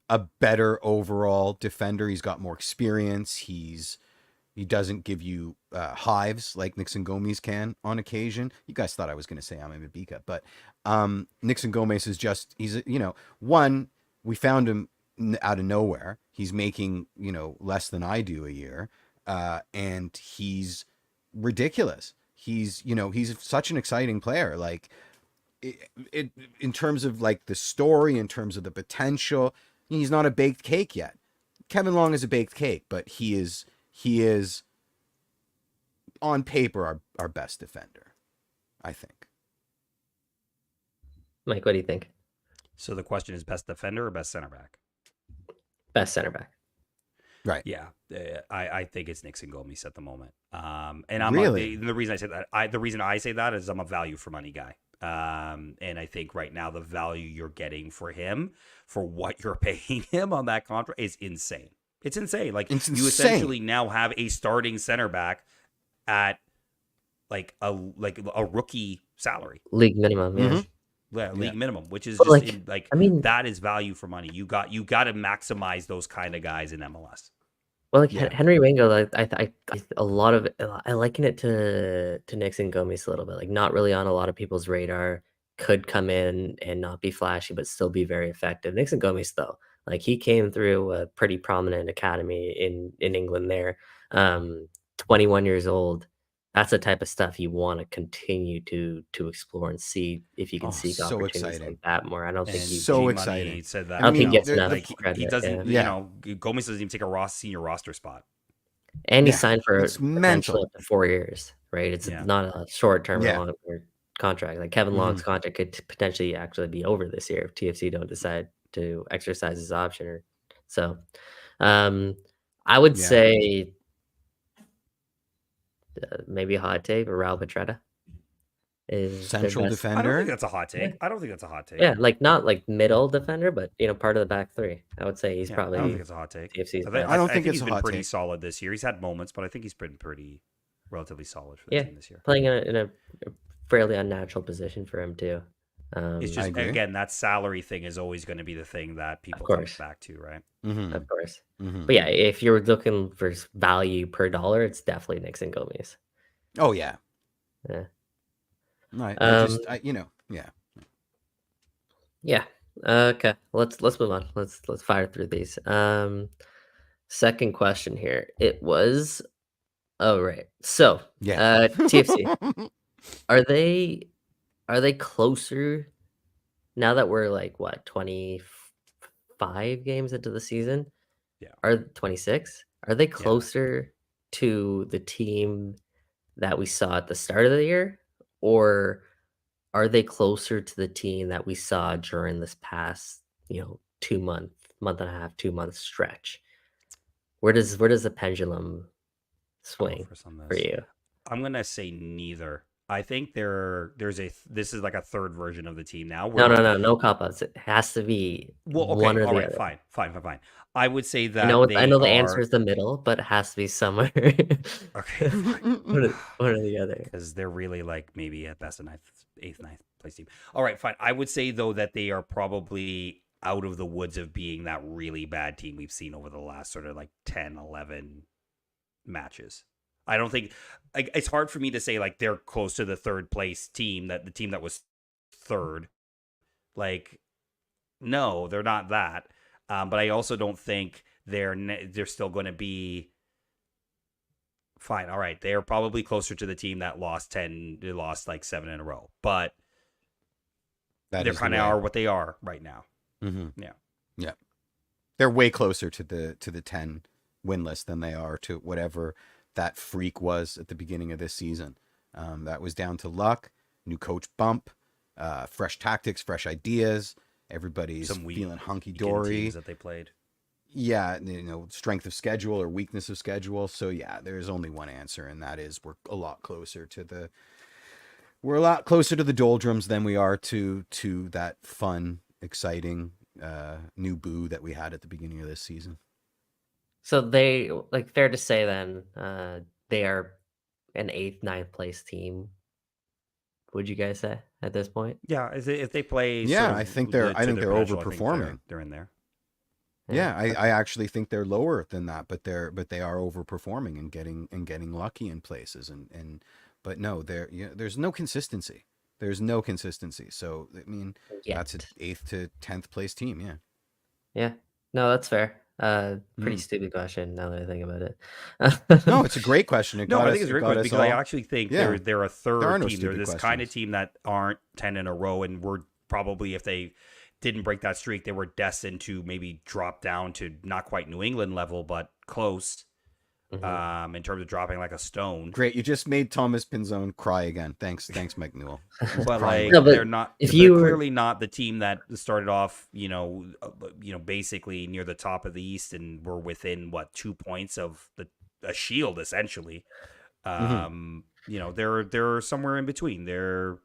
S4: a better overall defender. He's got more experience. He doesn't give you hives like Nixon Gomes can on occasion. You guys thought I was going to say I'm Mabika, but Nixon Gomes is one, we found him out of nowhere. He's making, less than I do a year. And he's ridiculous. He's such an exciting player. Like it in terms of like the story, in terms of the potential, he's not a baked cake yet. Kevin Long is a baked cake, but he is on paper our best defender, I think.
S3: Mike, what do you think?
S2: So the question is best defender or best center back?
S3: Best center back.
S4: Right.
S2: Yeah, I think it's Nixon Gomes at the moment. And I'm
S4: Really?
S2: the reason I say that. The reason I say that is I'm a value for money guy. And I think right now the value you're getting for him, for what you're paying him on that contract, is insane. It's insane. Like
S4: It's
S2: you
S4: insane.
S2: essentially now have a starting center back at like a rookie salary.
S3: League minimum, yeah.
S4: Mhm.
S2: Yeah, league minimum, which is
S3: But,
S2: just
S3: I mean,
S2: that is value for money. You got to maximize those kind of guys in MLS.
S3: well, like
S4: Yeah.
S3: Henry Wingo, like I a lot of I liken it to Nixon Gomes a little bit, like not really on a lot of people's radar. Could come in and not be flashy, but still be very effective. Nixon Gomes, though, like he came through a pretty prominent academy in England. There, 21 years old. That's the type of stuff you want to continue to explore and see if you can
S4: Oh,
S3: seek
S4: so
S3: opportunities
S4: exciting.
S3: like that more. I don't think
S2: And
S3: he
S4: So
S2: G-Money
S4: exciting.
S2: said that.
S3: I don't think he
S2: you know,
S3: gets
S4: the-
S3: enough
S2: like he
S3: credit.
S2: doesn't.
S4: Yeah.
S2: Gomez doesn't even take a senior roster spot.
S3: And he
S4: Yeah,
S3: signed for
S4: it's
S3: potentially
S4: mental.
S3: up to 4 years, right? It's
S2: Yeah.
S3: not a short term or
S4: Yeah.
S3: long term contract. Like Kevin Long's contract could potentially actually be over this year if TFC don't decide to exercise his option. So, I would
S4: Yeah.
S3: say maybe a hot take, but Raul Petretta is their
S4: Central
S3: best.
S2: I don't think
S4: defender.
S2: that's a hot take. I don't think that's a hot take.
S3: Yeah, like not like middle defender, but part of the back three. I would say he's
S2: Yeah, I don't think
S3: probably
S2: it's a hot take.
S3: TFC's
S2: I, think,
S3: best.
S4: I don't
S2: I
S4: think
S2: think
S4: it's
S2: he's
S4: a
S2: been
S4: hot
S2: pretty
S4: take.
S2: solid this year. He's had moments, but I think he's been pretty relatively solid for the
S3: Yeah,
S2: team this year.
S3: playing in a fairly unnatural position for him too.
S2: It's
S4: I
S2: just
S4: agree.
S2: again that salary thing is always going to be the thing that people
S3: course.
S2: come back to, right?
S4: Mm-hmm.
S3: Of course.
S4: Mm-hmm.
S3: But yeah, if you're looking for value per dollar, it's definitely Nixon Gomez.
S4: Oh yeah.
S3: Yeah.
S4: Right. Yeah.
S3: Yeah. Okay. Let's move on. Let's fire through these. Second question here. It was right. So
S4: Yeah.
S3: TFC. Are they closer now that we're like what 25 games into the season?
S2: Yeah.
S3: Are 26? Are they closer to the team that we saw at the start of the year, or are they closer to the team that we saw during this past 2 month and a half 2 month stretch? Where does the pendulum swing for you?
S2: I'm gonna say neither. I think this is like a third version of the team now.
S3: No cop outs. It has to be one or
S2: all
S3: the
S2: right,
S3: other.
S2: fine. I would say that
S3: I know the answer
S2: are
S3: is the middle, but it has to be somewhere.
S2: okay, fine.
S3: one or the other.
S2: Because they're really like maybe at best a eighth, ninth place team. All right, fine. I would say though that they are probably out of the woods of being that really bad team we've seen over the last sort of like 10, 11 matches. I don't think it's hard for me to say like they're close to the third place team, that the team that was third. Like, no, they're not that. But I also don't think they're still going to be fine. All right, they are probably closer to the team that lost 10. They lost like 7 in a row, but they kind of are what they are right now.
S4: Mm-hmm.
S2: Yeah.
S4: They're way closer to the 10 winless than they are to whatever that freak was at the beginning of this season. That was down to luck, new coach bump, fresh tactics, fresh ideas. Everybody's feeling hunky dory
S2: that they played.
S4: Yeah, strength of schedule or weakness of schedule. So yeah, there's only one answer, and that is we're a lot closer to the doldrums than we are to that fun, exciting new boo that we had at the beginning of this season.
S3: So they fair to say then they are an 8th, 9th place team. Would you guys say at this point?
S2: Yeah, if they play,
S4: yeah, I think they're overperforming.
S2: They're in there.
S4: Yeah, I actually think they're lower than that, but they are overperforming and getting lucky in places but no, there's no consistency. There's no consistency. So I mean, that's an 8th to 10th place team. Yeah.
S3: Yeah. No, that's fair. Pretty stupid question now that I think about it.
S4: No, it's a great question.
S2: I think it's a great question because I actually think they're a third team. They're this kind of team that aren't 10 in a row, and we're probably, if they didn't break that streak, they were destined to maybe drop down to not quite New England level, but close. In terms of dropping like a stone.
S4: Great, you just made Thomas Pinzone cry again. Thanks, Mike Newell.
S2: But like they're not. They're clearly not the team that started off, basically near the top of the East and were within 2 points of a shield essentially. They're somewhere in between. They're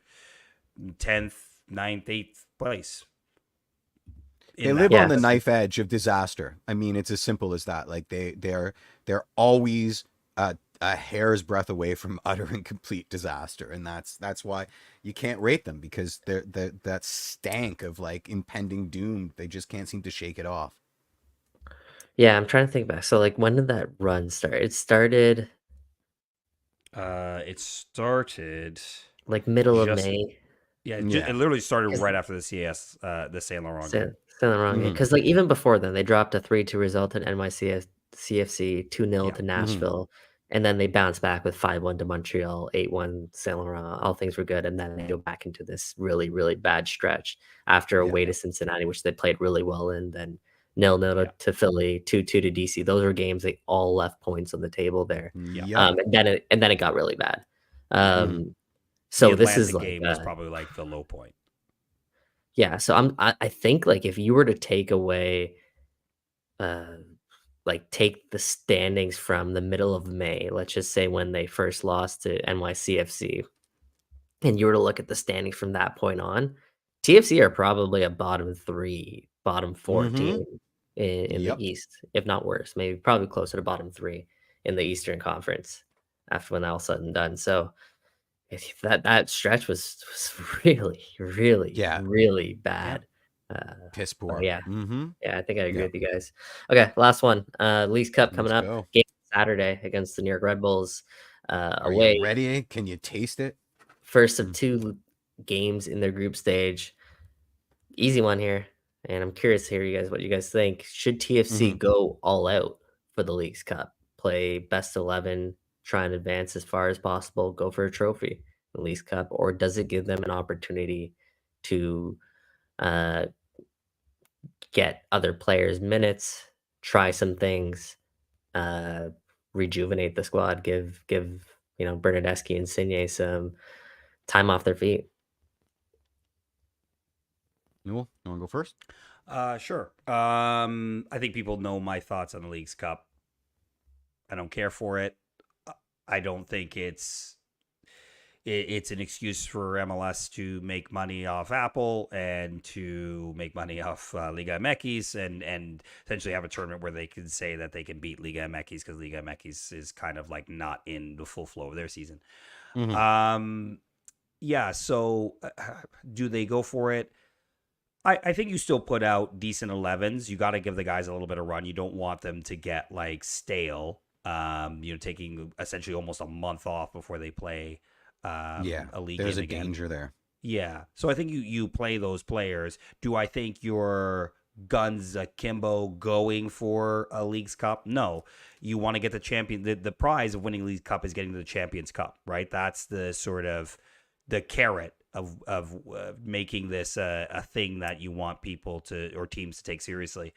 S2: 10th, 9th, 8th place.
S4: They live on the knife edge of disaster. I mean, it's as simple as that. Like they're always a hair's breadth away from utter and complete disaster, and that's why you can't rate them, because they're that stank of like impending doom. They just can't seem to shake it off.
S3: Yeah, I'm trying to think back. So like, when did that run start? It started.
S2: Like
S3: middle of May.
S2: Yeah, it literally started right after the Saint Laurent game.
S3: Saint Laurent game, because like even before then, they dropped a 3-2 result at NYCFC, 2-0 to Nashville, and then they bounced back with 5-1 to Montreal, 8-1 Saint Laurent. All things were good, and then they go back into this really, really bad stretch after away to Cincinnati, which they played really well in. Then 0-0 to Philly, 2-2 to DC. Those were games they all left points on the table there. And then it got really bad. So this is like
S2: game was probably like the low point.
S3: Yeah, so I think like if you were to take away like take the standings from the middle of May, let's just say when they first lost to NYCFC, and you were to look at the standings from that point on, TFC are probably a bottom 3, bottom 4
S4: Mm-hmm.
S3: team in the
S4: Yep.
S3: East, if not worse, maybe probably closer to bottom 3 in the Eastern Conference after when all said and done. So that stretch was really, really,
S4: Yeah.
S3: really
S2: Yeah.
S3: bad. Uh,
S4: Piss
S3: but
S4: poor.
S3: yeah,
S4: Mm-hmm.
S3: yeah, I think I agree
S4: Yeah.
S3: with you guys. Okay, last one. Leagues Cup coming
S4: Let's
S3: up.
S4: go.
S3: Game Saturday against the New York Red Bulls.
S4: Are you
S3: Away,
S4: ready? Can you taste it?
S3: first of
S4: Mm.
S3: 2 games in their group stage. Easy one here, and I'm curious to hear what you guys think. Should TFC
S4: Mhm.
S3: go all out for the Leagues Cup? Play best 11, try and advance as far as possible, go for a trophy in the Leagues Cup, or does it give them an opportunity to uh, get other players minutes, try some things, uh, rejuvenate the squad, give Bernardeschi and Insigne some time off their feet?
S4: Newell, you want to go first?
S2: Sure. I think people know my thoughts on the League's Cup. I don't care for it. I don't think it's an excuse for MLS to make money off Apple and to make money off Liga MX and essentially have a tournament where they can say that they can beat Liga MX because Liga MX is kind of like not in the full flow of their season.
S4: Mhm.
S2: Yeah. So do they go for it? I think you still put out decent 11s. You got to give the guys a little bit of run. You don't want them to get like stale. Taking essentially almost a month off before they play
S4: Yeah.
S2: a league
S4: There's
S2: game
S4: a
S2: again.
S4: danger there.
S2: Yeah. So I think you play those players. Do I think your guns akimbo going for a League's Cup? No. You want to get the champion. The prize of winning League's Cup is getting to the Champions Cup, right? That's the sort of the carrot of making this a thing that you want people to or teams to take seriously.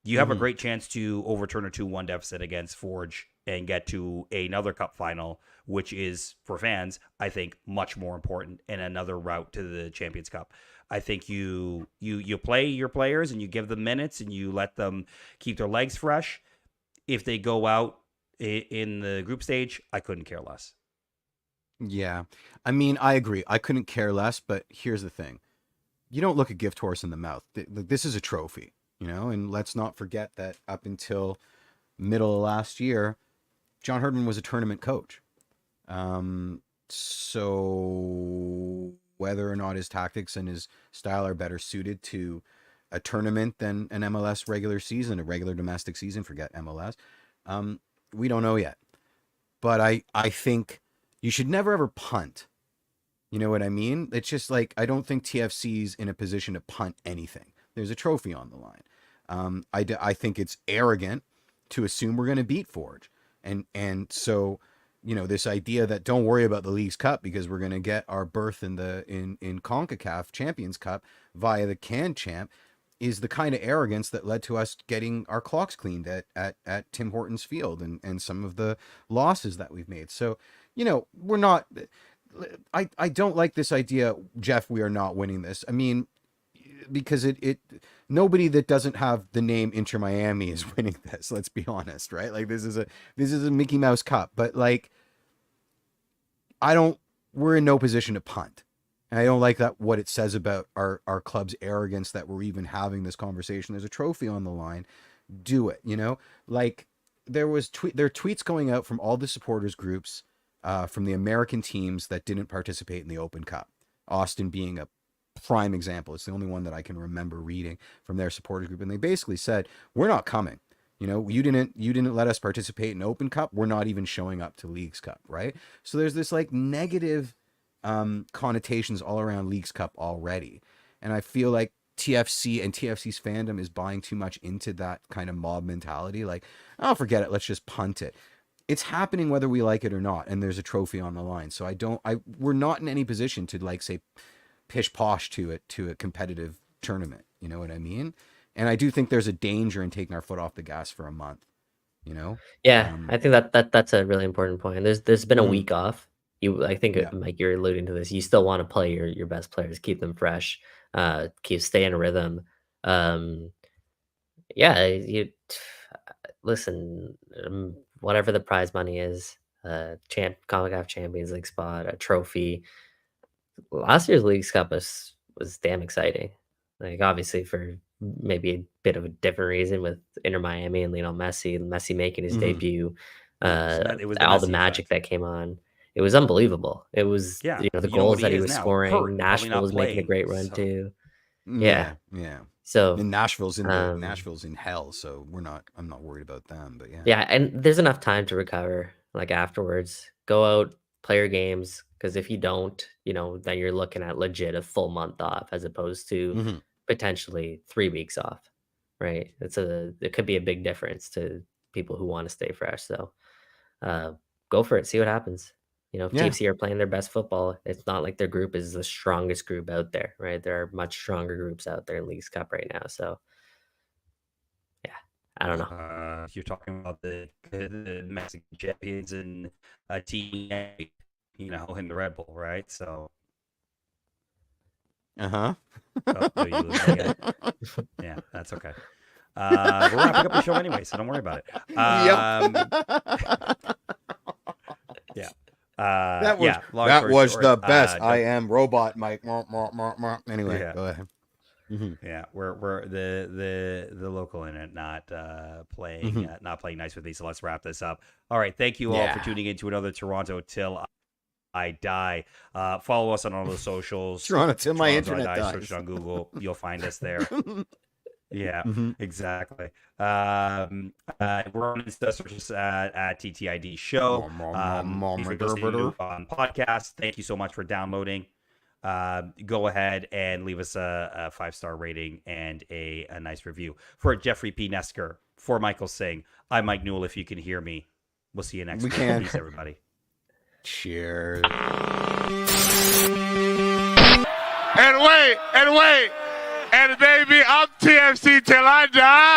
S2: You have a
S4: Mhm.
S2: great chance to overturn a 2-1 deficit against Forge and get to another cup final, which is for fans, I think, much more important and another route to the Champions Cup. I think you play your players and you give them minutes and you let them keep their legs fresh. If they go out in the group stage, I couldn't care less.
S4: Yeah. I mean, I agree. I couldn't care less, but here's the thing. You don't look a gift horse in the mouth. This is a trophy, and let's not forget that up until middle of last year, John Herdman was a tournament coach. So whether or not his tactics and his style are better suited to a tournament than an MLS regular season, a regular domestic season, forget MLS, we don't know yet. But I think you should never ever punt. You know what I mean? It's just like I don't think TFC's in a position to punt anything. There's a trophy on the line. I think it's arrogant to assume we're going to beat Forge, and so this idea that don't worry about the League's Cup because we're going to get our berth in CONCACAF Champions Cup via the Can Champ is the kind of arrogance that led to us getting our clocks cleaned at Tim Hortons Field and some of the losses that we've made. So we're not. I don't like this idea, Jeff. We are not winning this. I mean, because it nobody that doesn't have the name Inter Miami is winning this. Let's be honest, right? Like this is a Mickey Mouse Cup, but like we're in no position to punt. And I don't like that what it says about our club's arrogance that we're even having this conversation. There's a trophy on the line. Do it, like there are tweets going out from all the supporters groups from the American teams that didn't participate in the Open Cup. Austin being a prime example. It's the only one that I can remember reading from their supporters group. And they basically said, we're not coming. You didn't let us participate in Open Cup. We're not even showing up to Leagues Cup, right? So there's this like negative connotations all around Leagues Cup already. And I feel like TFC and TFC's fandom is buying too much into that kind of mob mentality. Like, oh, forget it. Let's just punt it. It's happening whether we like it or not. And there's a trophy on the line. So we're not in any position to like say pish posh to a competitive tournament. You know what I mean? And I do think there's a danger in taking our foot off the gas for a month.
S3: Yeah, I think that's a really important point. There's been a
S4: Mhm.
S3: week off. I think
S4: Yeah.
S3: Mike, you're alluding to this. You still want to play your best players, keep them fresh, stay in rhythm. Yeah, listen, whatever the prize money is, CONCACAF Champions League spot, a trophy. Last year's Leagues Cup was damn exciting. Like, obviously, for maybe a bit of a different reason with Inter Miami and Lionel Messi making his debut,
S2: It was the
S3: all the
S2: Messi
S3: magic
S2: effect.
S3: that came on. It was unbelievable. It was,
S2: Yeah,
S3: the
S2: you know what
S3: goals that he
S2: is
S3: was
S2: now?
S3: scoring.
S2: Hurt, probably
S3: Nashville
S2: not
S3: was making a
S2: playing.
S3: great run
S2: So
S3: too.
S4: Yeah, yeah.
S3: So
S4: And Nashville's
S3: um,
S4: in hell, so I'm not worried about them. But yeah,
S3: yeah, and there's enough time to recover. Like afterwards, go out, play your games. Because if you don't, then you're looking at legit a full month off as opposed to
S4: Mhm.
S3: potentially 3 weeks off, right? It could be a big difference to people who want to stay fresh. So uh, go for it, see what happens. If
S4: Yeah.
S3: TFC are playing their best football, it's not like their group is the strongest group out there, right? There are much stronger groups out there in Leagues Cup right now. So yeah, I don't know.
S2: You're talking about the Mexican champions and team, in the Red Bull, right? So,
S4: Uh-huh.
S2: oh, you lose me again. Yeah, that's okay. We're wrapping up the show anyway, so don't worry about it. Yeah.
S4: That was the best. I am robot Mike. Anyway,
S2: Yeah.
S4: go ahead.
S2: Yeah, we're the local in it not playing not playing nice with me. So let's wrap this up. All right, thank you all for tuning in to another Toronto Till I Die. Follow us on all the socials.
S4: Toronto Till My
S2: Toronto
S4: Internet
S2: Till I Die.
S4: Dies.
S2: Search it on Google. You'll find us there. Yeah, exactly. We're on Insta, search us at TTID Show. If you're listening on podcast, thank you so much for downloading. Go ahead and leave us a 5-star rating and a nice review. For Jeffrey P. Nesker, for Michael Singh, I'm Mike Newell. If you can hear me, we'll see you next week. Peace, everybody.
S4: Cheers.
S1: And wait, and baby, I'm TFC till I die.